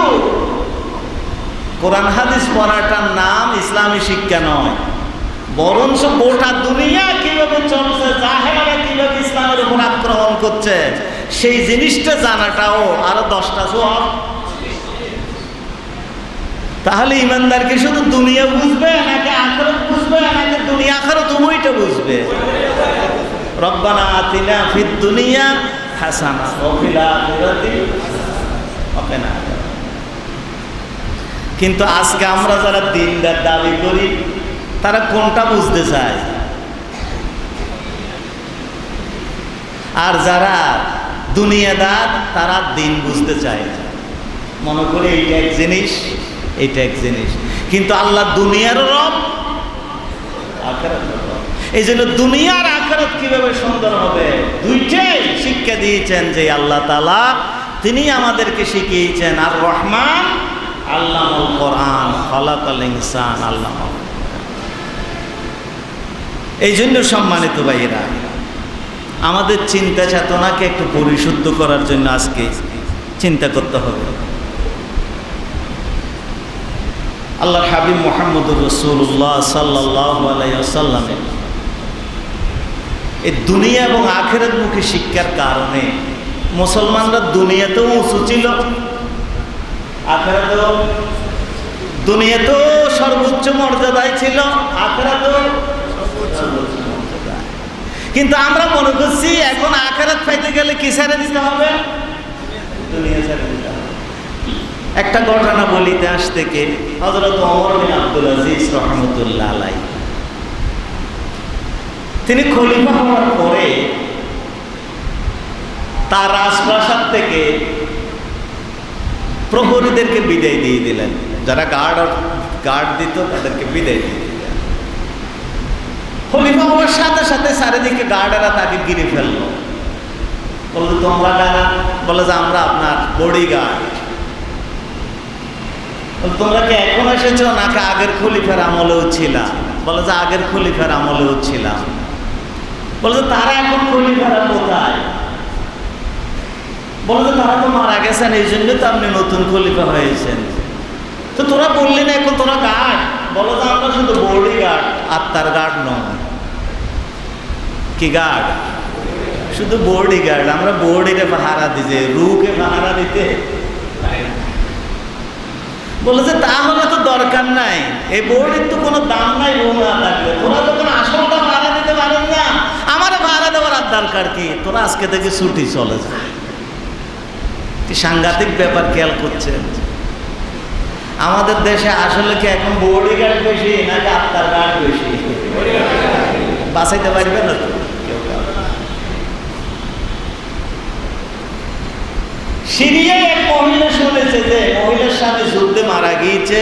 কোরআন হাদিস পড়াটার নাম ইসলামী শিক্ষা নয়, বরঞ্চ গোটা দুনিয়া কিভাবে চলছে, জাহেলরা কিভাবে ইসলামের উপর আক্রমণ করছে, সেই জিনিসটা জানাটাও আরো 10টা সওয়াব। তাহলে ইমানদারকে শুধু দুনিয়া বুঝবে নাকি আখিরাত বুঝবে, নাকি দুনিয়া আখিরাত উভয়টা বুঝবে? রব্বানা আতিনা ফিদ দুনিয়া হাসানা ওয়া ফিল আখিরাতি হাসানা। কিন্তু আজকে আমরা যারা দিনদার দাবি করি, তারা কোনটা বুঝতে চায়? আর যারা দুনিয়াদার, তারা দিন বুঝতে চায়। মনে করে এইটা এক জিনিস, এইটা এক জিনিস, কিন্তু আল্লাহ দুনিয়ার রব, আখিরাতের রব। এই জন্য দুনিয়ার আখিরাত কিভাবে সুন্দর হবে, দুইটাই শিক্ষা দিয়েছেন যে আল্লাহ তাআলা, তিনি আমাদেরকে শিখিয়েছেন। আর রহমান আল্লামাল কোরআন, খালাকাল ইনসান আল্লামা। এই জন্য সম্মানিত ভাইয়েরা, আমাদের চিন্তা চেতনাকে একটু পরিশুদ্ধ করার জন্য আজকে চিন্তা করতে হবে। আল্লাহর হাবিব মুহাম্মদুর রাসূলুল্লাহ সাল্লাল্লাহু আলাইহি ওয়াসাল্লামের এই দুনিয়া এবং আখিরাতমুখী শিক্ষার কারণে মুসলমানরা দুনিয়াতেও উঁচু ছিল, আখিরাতেও। দুনিয়াতেও সর্বোচ্চ মর্যাদায় ছিল, আখিরাতেও সর্বোচ্চ মর্যাদায়। কিন্তু আমরা মনে করছি এখন আখিরাত পাইতে গেলে কি ছেড়ে দিতে হবে? দুনিয়া ছেড়ে দিতে হবে। একটা ঘটনা বলি ইতিহাস থেকে। হযরত ওমর বিন আব্দুল আজিজ রাহমাতুল্লাহ আলাইহি, তিনি খলিফা হওয়ার পরে তার রাজপ্রাসাদ থেকে প্রহরীদেরকে বিদায় দিয়ে দিলেন। যারা গার্ড দিত তাদেরকে বিদায় দিয়ে দিলেন। খলিফা হওয়ার সাথে সাথে চারিদিকে গার্ডেরা তাকে ঘিরে ফেললো। বললো তোমরা কারা? বলে যে আমরা আপনার বডি গার্ড। তোমরা কি এখন এসেছো নাকি আগের খলিফার আমলেও ছিলাম? বলে যে আগের খলিফার আমলেও ছিলাম। বলে যে তারা এখন খলিফারা কোথায়? বলে যে তারা তো মারা গেছেন, এই জন্য তো আপনি নতুন খলিফা হয়েছেন। তো তোরা বললি না এখন তোরা গার্ড? বলো যে আমরা শুধু বডি গার্ড, আত্মার গার্ড নয়। কি গার্ড? শুধু বডি গার্ড। আমরা বডিরে পাহারা দিতে, রুকে পাহারা দিতে। বলে যে তাহলে তো দরকার নাই, এই বডির তো কোনো দাম নাই। রু না থাকলে তোরা যখন আসলটা ভাড়া দিতে পারেন না, আমার ভাড়া দেওয়ার আর দরকার কি? তোরা আজকে থেকে ছুটি চলে যায়। কি সাংঘাতিক ব্যাপার খেয়াল করছেন? আমাদের দেশে আসলে কি এখন বডি গার্ড বেশি নাকি আত্মার গার্ড বেশি? বাঁচাইতে পারবে না তো। সিরিয়ায় এক মহিলা শুনেছে যে মহিলার স্বামী যুদ্ধে মারা গিয়েছে,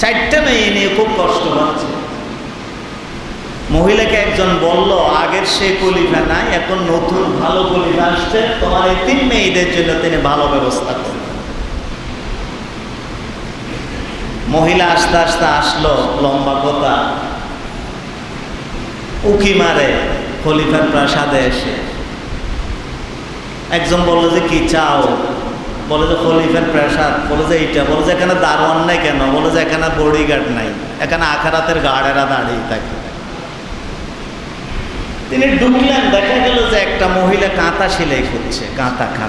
4টা মেয়ে নিয়ে খুব কষ্ট পাচ্ছে। মহিলাকে একজন বলল, আগের সে খলিফা নাই, এখন নতুন ভালো খলিফা আসছে, তোমার এই 3 মেয়েদের জন্য তিনি ভালো ব্যবস্থা করবেন। মহিলা আস্তে আস্তে আসলো, লম্বা কথা, উকি মারে খলিফার প্রাসাদে এসে। একজন বললো যে কি চাও? বলে যে খলিফার প্রাসাদ। বলে যে এইটা। বলে যে এখানে দারোয়ান নাই কেন? বলে যে এখানে বডি গার্ড নাই, এখানে আখারাতের গার্ডেরা দাঁড়িয়ে থাকে। তিনি ঢুকলেন, দেখা গেল যে একটা মহিলা কাঁথা সেলাই করছে, কাঁথা।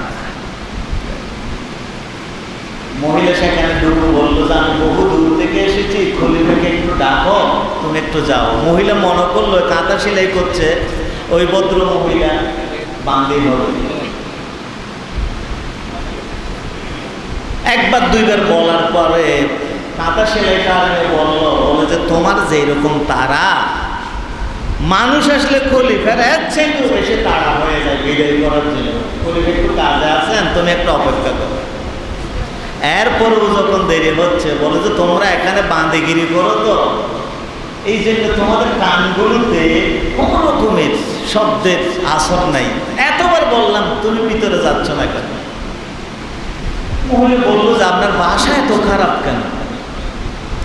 মহিলা সেখানে ঢুকে বললো যে আমি বহু দূর থেকে এসেছি, খলিফাকে একটু ডাকো, তুমি একটু যাও। মহিলা মনে করলো কাঁথা সেলাই করছে, ওই ভদ্র মহিলা বান্দি হবে। একবার দুইবার বলার পরে কাঁথা সেলাইটা বললো, বলে যে তোমার যেরকম তারা, মানুষ আসলে খলিফার একটু বেশি তাড়া হয়ে যায় বিদায় করার জন্য। খলিফা একটু কাজে আছেন, তুমি একটু অপেক্ষা করো। এরপরেও যখন দেরি হচ্ছে, বলে যে তোমরা এখানে বান্দিগিরি করো তো, এই জন্য তোমাদের কানগুলোতে কোনো রকমের শব্দের আসর নাই। এতবার বললাম, তুমি ভিতরে যাচ্ছ না কেন? মহিলা বললো যে আপনার বাসা এত খারাপ কেন?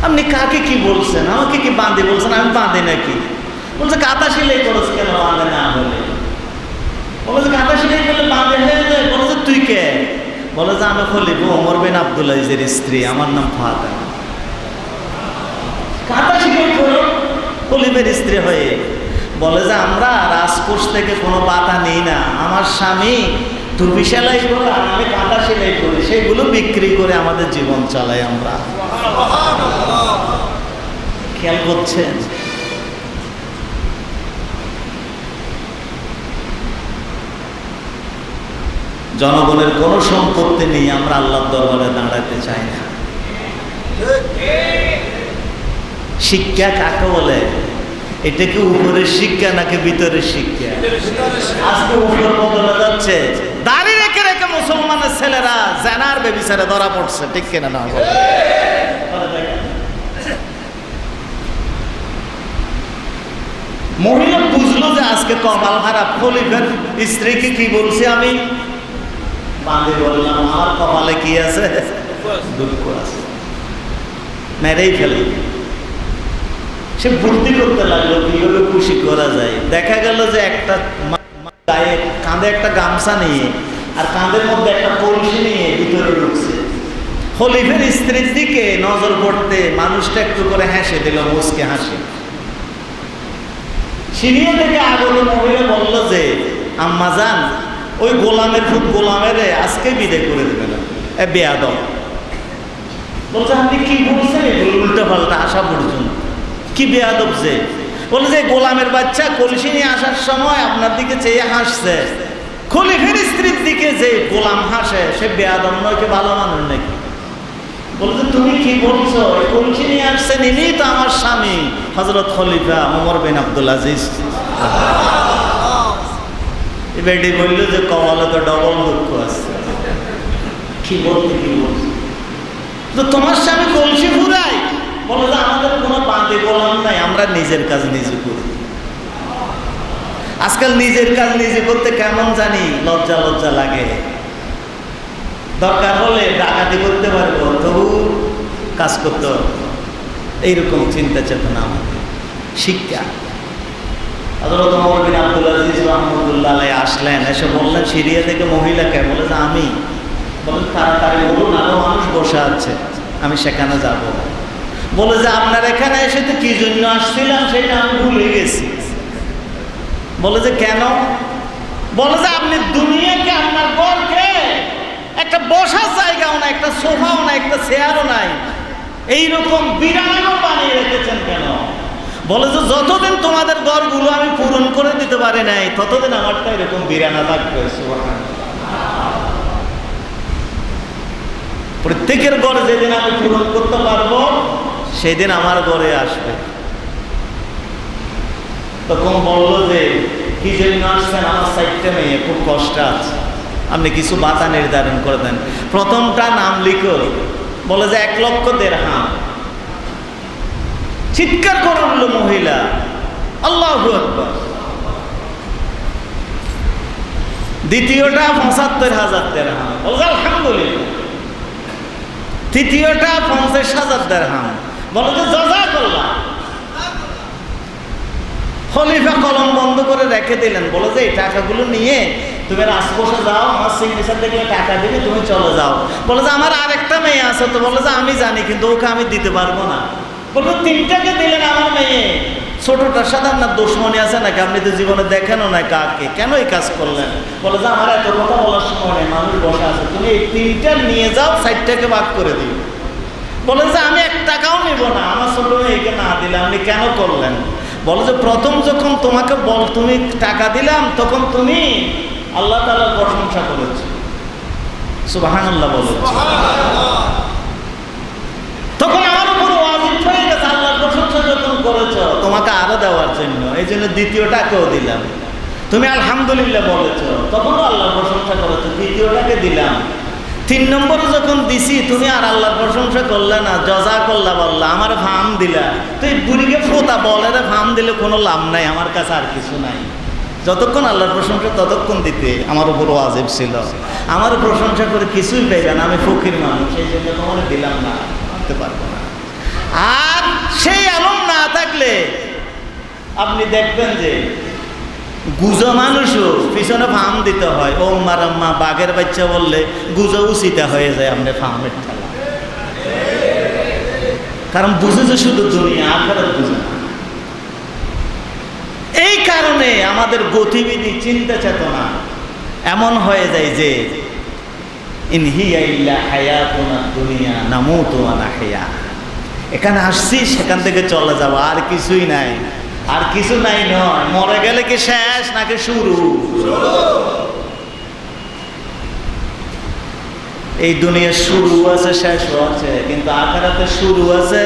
আপনি কাকে কি বলছেন? আমাকে কি বাঁধে বলছেন? আমি বাঁধে নাকি? বলছে কাঁথা সেলাই করছ কেন বাঁধে না হলে? বলে যে কাঁথা সেলাই করলে বাঁধে হয়ে যায়। বলে যে তুই কে? বলে যে আমি খলিফা ওমর বিন আব্দুল আজিজের স্ত্রী, আমার নাম ফাতেমা। কাঁথা সেলাই করো খলিফার স্ত্রী হয়ে? বলে যে আমরা রাজকোষ থেকে কোনো পাতা নিই না, আমার স্বামী টুপি সেলাই করে, আমি কাঁথা সেলাই করি, সেগুলো বিক্রি করে আমাদের জীবন চালাই আমরা। খেয়াল করছেন? জনগণের কোন সম্পত্তি নেই, আমরা আল্লাহর দরবারে দাঁড়াতে চাই না। শিক্ষা কাকে বলে? এটা কি উপরের শিক্ষা নাকি ভিতরের শিক্ষা? আজকে উপর বদলে যাচ্ছে, দাড়ি রেখে রেখে মুসলমানের ছেলেরা জানার বেবিচারে ধরা পড়ছে, ঠিক কিনা না? মহিলা বুঝলো যে আজকে কপাল খারাপ। খলিফার স্ত্রীকে কি বলছি আমি? বাঁধে বললাম আমার কপালে কি আছে? দুঃখ আছে, মেরেই ফেলি। সে বুদ্ধি করতে লাগলো কিভাবে খুশি করা যায়। দেখা গেল যে একটা গায়ে কাঁধে একটা গামছা নিয়ে আর কাঁধের মধ্যে একটা কলসি নিয়ে ভিতরে ঢুকছে। খলিফার স্ত্রীর দিকে নজর পড়তে মানুষটা একটু করে হেসে দিল, মুচকে হাসি। সিরিয়া থেকে আগত মহিলা বলল যে আম্মা জান, ওই গোলামের খুব গোলামের আজকে বিদায় করে দেবে না, বেয়াদব। বলছে আপনি কি বলছেন? উল্টো পাল্টা আসা পর্যন্ত কি বেয়াদব যে? বলে যে গোলামের বাচ্চা কলসি নিয়ে আসার সময় আপনার দিকে চেয়ে হাসছে, খলিফার স্ত্রীর দিকে যে গোলাম হাসে সে বেয়াদব নয়, কি ভালো মানুষ নাকি? বলছে তুমি কি বলছো, কলসি নিয়ে আসছেন, ইনি তো আমার স্বামী হযরত খলিফা ওমর বিন আব্দুল আজিজ। বেটি বলল যে কপালে তো ডবল দুঃখ আছে। কি বলতে কি বলছে, তো তোমার স্বামী কলসি ফুরাই? বলে যে আমাদের কোনো বাঁধে গোলাম নাই, আমরা নিজের কাজ নিজে করি। আজকাল নিজের কাজ নিজে করতে কেমন জানি লজ্জা লজ্জা লাগে। দরকার হলে ডাকাতি করতে পারবো, তবু কাজ করতে পারবো, এইরকম চিন্তা চেতনা আমাদের। শিক্ষা। হযরত ওমর বিন আব্দুল আজিজ রাহমাতুল্লাহ আলাইহি আসলেন, এসে বললেন সিরিয়া থেকে মহিলাকে, বলে যে আমি। বলে তাড়াতাড়ি বলুন, আরো মানুষ বসে আছে, আমি সেখানে যাব। বলে যে আপনার এখানে এসে তো কি জন্য আসছিলাম সেটা আমি ভুলে গেছি। বলে যে কেন? বলে যে আপনি দুনিয়াকে, আপনার ঘরকে একটা বসার জায়গাও নাই, একটা সোফাও নাই, একটা চেয়ারও নাই, এইরকম বিরানাও বানিয়ে রেখেছেন কেন? বলে যে যতদিন তোমাদের ঘরগুলো আমি পূরণ করে দিতে পারি নাই, ততদিন আমারটা এরকম বিরানা থাকবে। প্রত্যেকের ঘরে যেদিন আমি পূরণ করতে পারবো, সেদিন আমার ঘরে আসবে। তখন বললো যে কি জন্য আসছেন? আমার সাইডটা মেয়ে, খুব কষ্ট আছে, আপনি কিছু বাতা নির্ধারণ করে দেন। প্রথমটা নাম লিখো। বলে যে 1 লক্ষ দিরহাম। চিৎকার করে উঠল মহিলা, আল্লাহু আকবার। দ্বিতীয়টা ৭৫,০০০ দিরহাম। বলে আলহামদুলিল্লাহ। তৃতীয়টা ৫০,০০০ দিরহাম। বলে যে জাযাকাল্লাহ। খলিফা কলম বন্ধ করে রেখে দিলেন। বলে যে এই টাকাগুলো নিয়ে তুমি রাজকোষে যাও, আমার সিগনেচার দেখলে টাকা দিবে, তুমি চলে যাও। বলে যে আমার আরেকটা মেয়ে আছে, তো বলে যে আমি জানি, কিন্তু ওকে আমি দিতে পারবো না। বলবো 3টাকে দিলেন আমার মেয়ে, ছোটটার সাথে আপনার দুশমনি আছে নাকি? আপনি তো জীবনে দেখেনও না কাকে, কেন এই কাজ করলেন? বলে যে আমার এত কথা বলার সময় নেই, মানুষ বসে আছে, তুমি এই 3টা নিয়ে যাও, 4টাকে ভাগ করে দিও। বলে যে আমি 1 টাকাও নিব না, আমার ছোট মেয়েকে না দিলে আপনি কেন করলেন? বলে যে প্রথম যখন তোমাকে তুমি টাকা দিলাম, তখন তুমি আল্লাহ তাআলার প্রশংসা করেছো, সুবহানাল্লাহ বলেছো, তখন আমার উপর ওয়াজিব হয়ে গেছে আল্লাহর প্রশংসা যখন করেছো, তোমাকে আরো দেওয়ার জন্য, এই জন্য দ্বিতীয়টাকেও দিলাম। তুমি আলহামদুলিল্লাহ বলেছো, তখনও আল্লাহর প্রশংসা করেছো, দ্বিতীয়টাকে দিলাম। 3 নম্বরে যখন দিছি, তুমি আর আল্লাহর প্রশংসা করলে না, জাযাকাল্লাহ বললা, আমার ফাম দিলা। তো এই বুড়িকে ফোতা বলে রে, ফাম দিলে কোনো লাভ নাই, আমার কাছে আর কিছু নাই। যতক্ষণ আল্লাহর প্রশংসা ততক্ষণ দিতে আমার উপর ওয়াজিব ছিল। আমার প্রশংসা করে কিছুই পাইবে না, আমি ফকির মানুষ, সেই জন্য তোমার দিলাম না, দিতে পারবো না। আর সেই আলম না থাকলে আপনি দেখবেন যে গুজো মানুষও পিছনে ফার্ম দিতে হয়। ও মারাম্মা বাঘের বাচ্চা বললে গুজো উচিতা হয়ে যায় আপনি ফার্মের ঠেলা, কারণ বুঝে যে শুধু দুনিয়া, আখিরাত বুঝে না। এই কারণে আমাদের গতিবিধি, চিন্তা চেতনা এমন হয়ে যায় যে ইন হিয়া ইল্লা হায়াতুনা দুনিয়া নামুতু ওয়া নাহইয়া। এখানে আসছি, সেখান থেকে চলে যাব, আর কিছুই নাই। আর কিছু নাই নয়, মরে গেলে কি শেষ নাকি শুরু? এই দুনিয়া শুরু আছে, শেষও আছে, কিন্তু আখিরাতে শুরু আছে।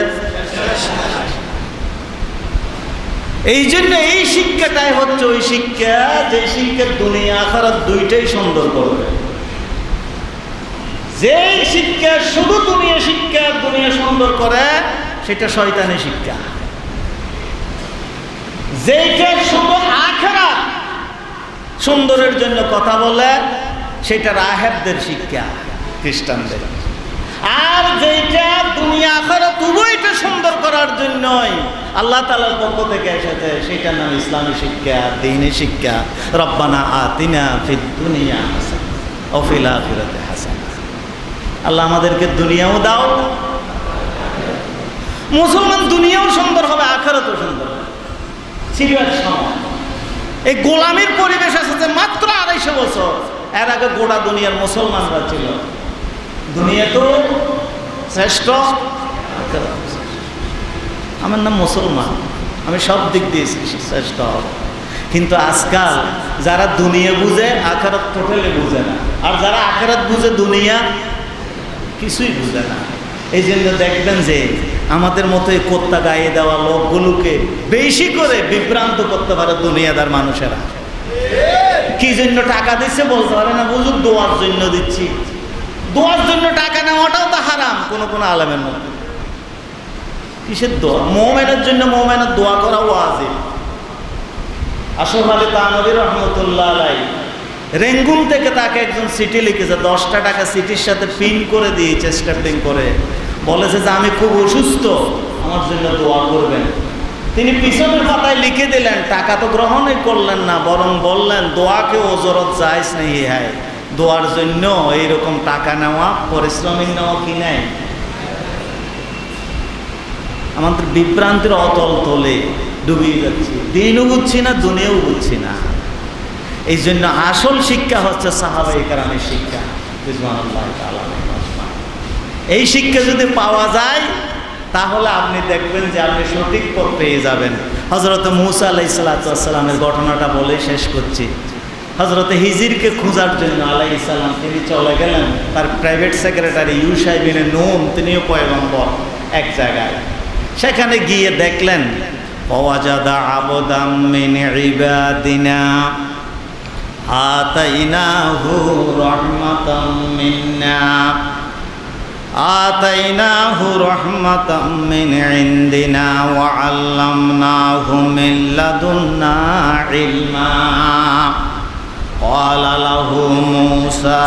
এই জন্য এই শিক্ষাটাই হচ্ছে ওই শিক্ষা, যে শিক্ষা দুনিয়া আখিরাত দুইটাই সুন্দর করবে। যে শিক্ষা শুধু দুনিয়া শিক্ষা, দুনিয়া সুন্দর করে, সেটা শয়তানি শিক্ষা। যেটা শুধু আখিরাত সুন্দরের জন্য কথা বলে, সেটা রাহেবদের শিক্ষা, খ্রিস্টানদের। আর যেটা দুনিয়া আখিরাত উভয়টা সুন্দর করার জন্যই আল্লাহ তাআলার পক্ষ থেকে এসেছে, সেটার নাম ইসলামী শিক্ষা, দ্বীনি শিক্ষা। রব্বানা আতিনা ফিদ দুনিয়া হাসানা ওয়া ফিল আখিরাতি হাসানা। আল্লাহ আমাদেরকে দুনিয়াও দাও। মুসলমান দুনিয়াও সুন্দর হবে, আখিরাতও সুন্দর হবে। সিরিয়াস সময় এই গোলামির পরিবেশ এসেছে মাত্র 250 বছর। এর আগে গোটা দুনিয়ার মুসলমানরা ছিল। দুনিয়া তো শ্রেষ্ঠ, আমার নাম মুসলমান, আমি সব দিক দিয়ে শ্রেষ্ঠ হব, কিন্তু আজকাল যারা দুনিয়া বুঝে আখিরাত টোটালি বুঝে না, আর যারা আখিরাত বুঝে দুনিয়া কিছুই বুঝে না। এই জন্য দেখবেন যে আমাদের মতো এই কোত্তা গায়ে দেওয়া লোকগুলোকে বেশি করে বিভ্রান্ত করতে পারে দুনিয়াদার মানুষেরা। কি জন্য টাকা দিচ্ছে বলতে পারে না, বুঝুক দোয়ার জন্য দিচ্ছি। দোয়ার জন্য টাকা নেওয়াটাও তো হারাম কোন কোন আলেমের মধ্যে। কিসের দোয়া? মুমিনের জন্য মুমিনের দোয়া করা ওয়াজিব। আশরাফ আলী থানভী রহমতুল্লাহ আলাইহি রেঙ্গুন থেকে তাকে একজন চিঠি লিখেছে, 10টা টাকা চিঠির সাথে পিন করে দিয়েছে স্ট্যাম্পিং করে, বলেছে যে আমি খুব অসুস্থ, আমার জন্য দোয়া করবেন। তিনি পিছনের পাতায় লিখে দিলেন, টাকা তো গ্রহণই করলেন না, বরং বললেন দোয়াকে ওজরত জায়েজ নেই হ্যায়, দোয়ার জন্য এইরকম টাকা নেওয়া পারিশ্রমিক নেওয়া কি নাই। আমাদের বিভ্রান্তির অতল তলে ডুবিয়ে যাচ্ছি, দিনও বুঝছি না দুনিয়াও বুঝছি না। এই জন্য আসল শিক্ষা হচ্ছে সাহাবায়ে কেরামের শিক্ষা। এই শিক্ষা যদি পাওয়া যায় তাহলে আপনি দেখবেন যে আপনি সঠিক পথ পেয়ে যাবেন। হযরত মূসা আলাইহিস সালামের ঘটনাটা বলে শেষ করছি। হযরত হিজরকে খোঁজার জন্য আলাইহিস সালাম তিনি চলে গেলেন, তার প্রাইভেট সেক্রেটারি ইউশা ইবনে নুন তিনিও পয়গম্বর এক জায়গায়। সেখানে গিয়ে দেখলেন ওয়াজাদা আবদাম মিন ইবাদিনা আতাইনাহু রাহমাতাম মিন্না আতাইনাহু রাহমাতাম মিন ইনদিনা ওয়া আল্লামনাহু মিন লাদুন্না ইলমা ক্বালা লাহু মূসা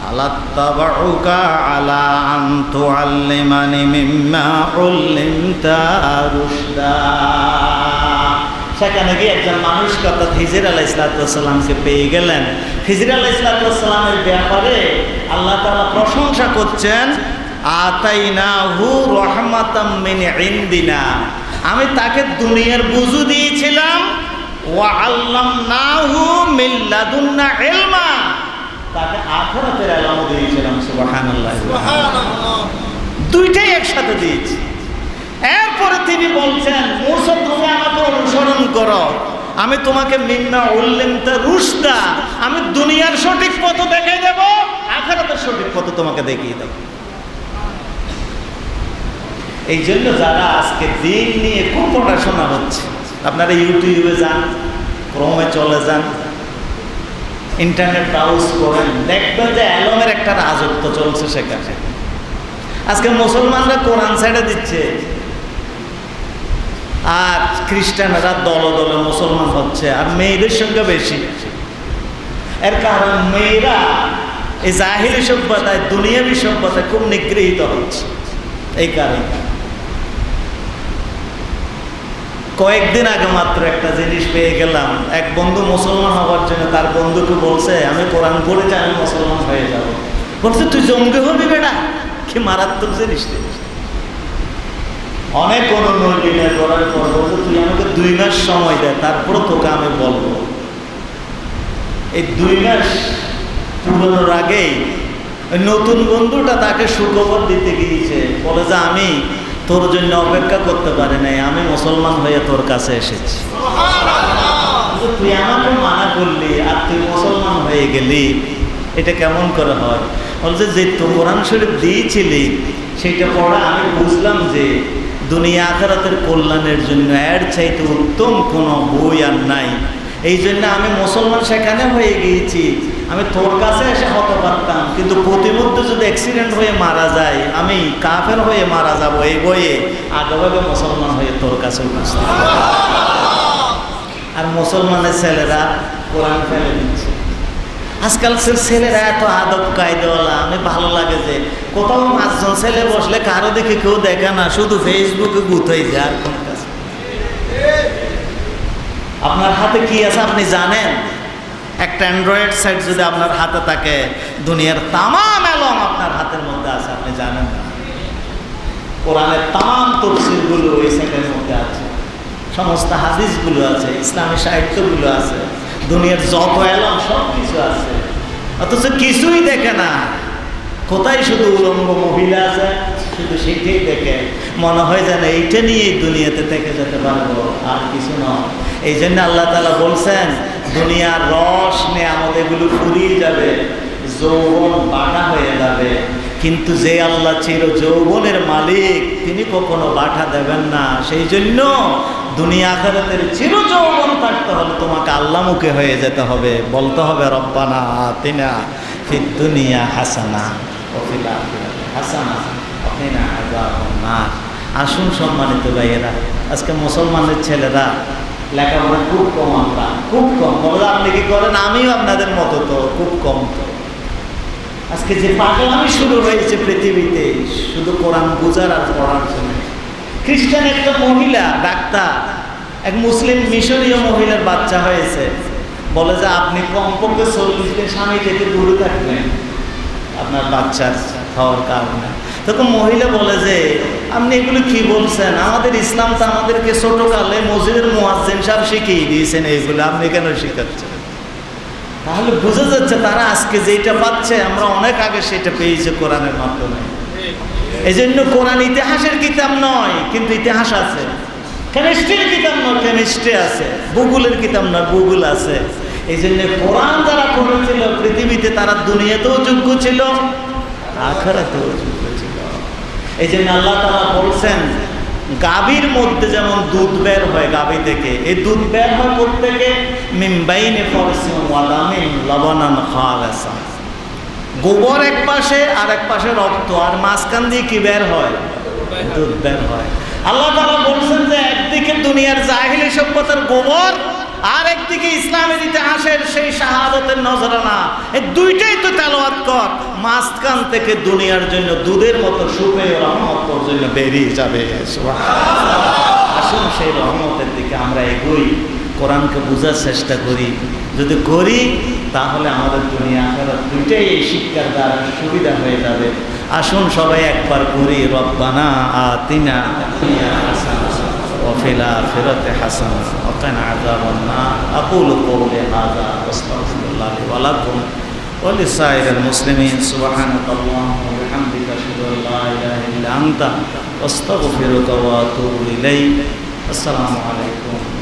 আলাত্তাবাউকা আলা আন তুআল্লিমানি মিম্মা উল্লিমতা রুশদা। সেখানে গিয়ে একজন মানুষ অর্থাৎ হিজর আলাইহিস সালামকে পেয়ে গেলেন। হিজর আলাইহিস সালামের ব্যাপারে আল্লাহ তাআলা প্রশংসা করছেন, আতাইনাহু রাহমাতাম মিন ইনদিনা, আমি তাকে দুনিয়ার বুঝু দিয়েছিলাম, ওয়া আল্লামনাহু মিন লাদুন্না ইলমা, তাকে আখিরাতের ইলম দিয়েছিলাম। সুবহানাল্লাহ, সুবহানাল্লাহ, দুইটাই একসাথে দিয়েছি। এরপরে তিনি বলছেন, মূসা তুমি আমাকে অনুসরণ করো, আমি তোমাকে মিম্মা উল্লিমতা রুশদা, আমি দুনিয়ার সঠিক পথ দেখিয়ে দেব, আখিরাতের সঠিক পথ তোমাকে দেখিয়ে দেব। এই জন্য যারা আজকে দিন নিয়ে খুব পড়াশোনা হচ্ছে, আপনারা ইউটিউবে যান, ক্রমে চলে যান, ইন্টারনেট ব্রাউজ করেন, দেখবেন যে এলমের একটা রাজত্ব চলছে সেখানে। আজকে মুসলমানরা কোরআন ছেড়ে দিচ্ছে আর খ্রিস্টানরা দলে দলে মুসলমান হচ্ছে, আর মেয়েদের সংখ্যা বেশি। এর কারণ মেয়েরা এই জাহিলি সভ্যতায়, দুনিয়াবী সভ্যতায় খুব নিগৃহীত হচ্ছে। এই কারণে কয়েকদিন আগে মাত্র একটা জিনিস পেয়ে গেলাম, এক বন্ধু মুসলমান হওয়ার জন্য তার বন্ধুকে বলছে আমি কোরআন পড়েছি, আমি মুসলমান হয়ে যাব। বলছে তুই জঙ্গি হবি বেটা, কি মারাত্মক জিনিস। অনেক অনুনয় করার পর বলছে তুই আমাকে 2 মাস সময় দেয়, তারপরে তোকে আমি বলবো। এই 2 মাস পুরোনোর আগেই ওই নতুন বন্ধুটা তাকে সুখবর দিতে গিয়েছে, বলে যে আমি তোর জন্য অপেক্ষা করতে পারি নাই, আমি মুসলমান হয়ে তোর কাছে এসেছি। তুই আমাকে মানা করলি আর তুই মুসলমান হয়ে গেলি, এটা কেমন করে হয়? বলছে যে তোর কোরআন শরীফ দিয়েছিলি সেইটা পড়া আমি বুঝলাম যে দুনিয়া আখিরাতের কল্যাণের জন্য এর চাইতে উত্তম কোনো বই আর নাই। এই জন্য আমি মুসলমান সেখানে হয়ে গিয়েছি, আমি তোর কাছে এসে হতে পারতাম, কিন্তু প্রতিমধ্যে যদি অ্যাক্সিডেন্ট হয়ে মারা যায়, আমি কাফের হয়ে মারা যাব, এই বইয়ে আগেভাগে মুসলমান হয়ে তোর কাছে উপস্থিত। আর মুসলমানের ছেলেরা কোরআন ফেলে দিচ্ছে। আজকালকার ছেলেরা এত আদব কায়দাওয়ালা, আমি ভালো লাগে যে কোথাও 5 জন ছেলে বসলে কারো দেখে কেউ দেখে না, শুধু ফেসবুকে গুতাই যায়। আর কোন কাছে আপনার হাতে কি আছে আপনি জানেন? একটা অ্যান্ড্রয়েড সেট যদি আপনার হাতে থাকে, দুনিয়ার তামাম এলম আপনার হাতের মধ্যে আছে, আপনি জানেন না? কোরআনের তামাম তফসিরগুলো এই সেটের মধ্যে আছে, সমস্ত হাদিসগুলো আছে, ইসলামী সাহিত্যগুলো আছে, দুনিয়ার যত এলম সব কিছু আছে, অথচ কিছুই দেখে না। কোথায় শুধু উলঙ্গ মহিলা আছে, শুধু সেটাই দেখে মনে হয় যেন এইটা নিয়েই দুনিয়াতে থেকে যেতে পারবো, আর কিছু নয়। এই জন্য আল্লাহ তাআলা বলছেন দুনিয়ার রস নেয়ামত এগুলো ফুরিয়ে যাবে, যৌবন বাঁকা হয়ে যাবে, কিন্তু যে আল্লাহ চির যৌবনের মালিক তিনি কখনো বাঁকা দেবেন না। সেই জন্য দুনিয়া আখিরাতের চির যৌবন থাকতে হলে তোমাকে আল্লাহমুখী হয়ে যেতে হবে, বলতে হবে রব্বানা আতিনা ফিদ দুনিয়া হাসানা ওয়া ফিল আখিরাতি হাসানা ওয়া কিনা আযাবান নার। আসুন সম্মানিত ভাইয়েরা, আজকে মুসলমানের ছেলেরা লেখাপড়া খুব কম, আমরা খুব কম। বলে আপনি কি করেন? আমিও আপনাদের মতো তো খুব কম। তো আজকে যে পাগলামি শুরু হয়েছে পৃথিবীতে শুধু কোরআন বুঝার আর পড়ার জন্য। খ্রিস্টান একটা মহিলা ডাক্তার, এক মুসলিম মিশরীয় মহিলার বাচ্চা হয়েছে, বলে যে আপনি কমপক্ষে 40 দিন স্বামী থেকে দূরে থাকবেন আপনার বাচ্চার হওয়ার কারণে। তখন মহিলা বলে যে আপনি এগুলো কি বলছেন? আমাদের ইসলাম তো আমাদেরকে ছোটকালে মসজিদের মুয়াজ্জিন সাহেব শিখিয়ে দিয়েছেন, এইগুলো আপনি কেন শিখাচ্ছেন? তাহলে বোঝা যাচ্ছে তারা আজকে যেটা পাচ্ছে আমরা অনেক আগে সেটা পেয়েছি কোরআনের মাধ্যমে। এই জন্য কোরআন ইতিহাসের কিতাব নয়, কিন্তু ইতিহাস আছে। কেমিস্ট্রির কিতাব নয়, কেমিস্ট্রি আছে। ভূগোলের কিতাব নয়, ভূগোল আছে। এই জন্য কোরআন যারা পড়েছিল পৃথিবীতে তারা দুনিয়াতেও যোগ্য ছিল, আখিরাতেও যোগ্য ছিল। এই জন্য আল্লাহ তাআলা বলছেন গাভীর মধ্যে যেমন দুধ বের হয় গাভী থেকে, এই দুধ বের হয় প্রত্যেকে মিন বাইনি ফারসিন ওয়া দামিন লাবানান খালিসা। গোবর এক পাশে আর এক পাশে রক্ত, আর মাঝখান দিয়ে কি বের হয়? দুধ বের হয়। আল্লাহ তাআলা বলছেন যে একদিকে দুনিয়ার জাহিলি সভ্যতার গোবর, আর একদিকে ইসলামের ইতিহাসের সেই শাহাদাতের নজরানা। এই দুইটাই তো তেলাওয়াত কর, মাঝখান থেকে দুনিয়ার জন্য দুধের মতো সুপেয় রহমত তোর জন্য বেরিয়ে যাবে। সুবহানাল্লাহ। আসুন সেই রহমতের দিকে আমরা এগোই, কোরআনকে বোঝার চেষ্টা করি। যদি করি তাহলে আমাদের দুনিয়া আখিরাত দুইটাই এই শিক্ষার দ্বারা সুবিধা হয়ে যাবে। আসুন সবাই একবার করি রব্বানা আতিনা দুনিয়া হাসানা ওয়া ফিল আখিরাতি হাসানা ওয়া কিনা আযাবান নার। আকুলু কওলি হাযা ওয়াস্তাগফিরুল্লাহ লি ওয়া লাকুম ওয়া লিসাইরিল মুসলিমিন। সুবহানাকাল্লাহুম্মা ওয়া বিহামদিকা আশহাদু আল লা ইলাহা ইল্লা আনতা আস্তাগফিরুকা ওয়া আতুবু ইলাইক। আসসালামু আলাইকুম।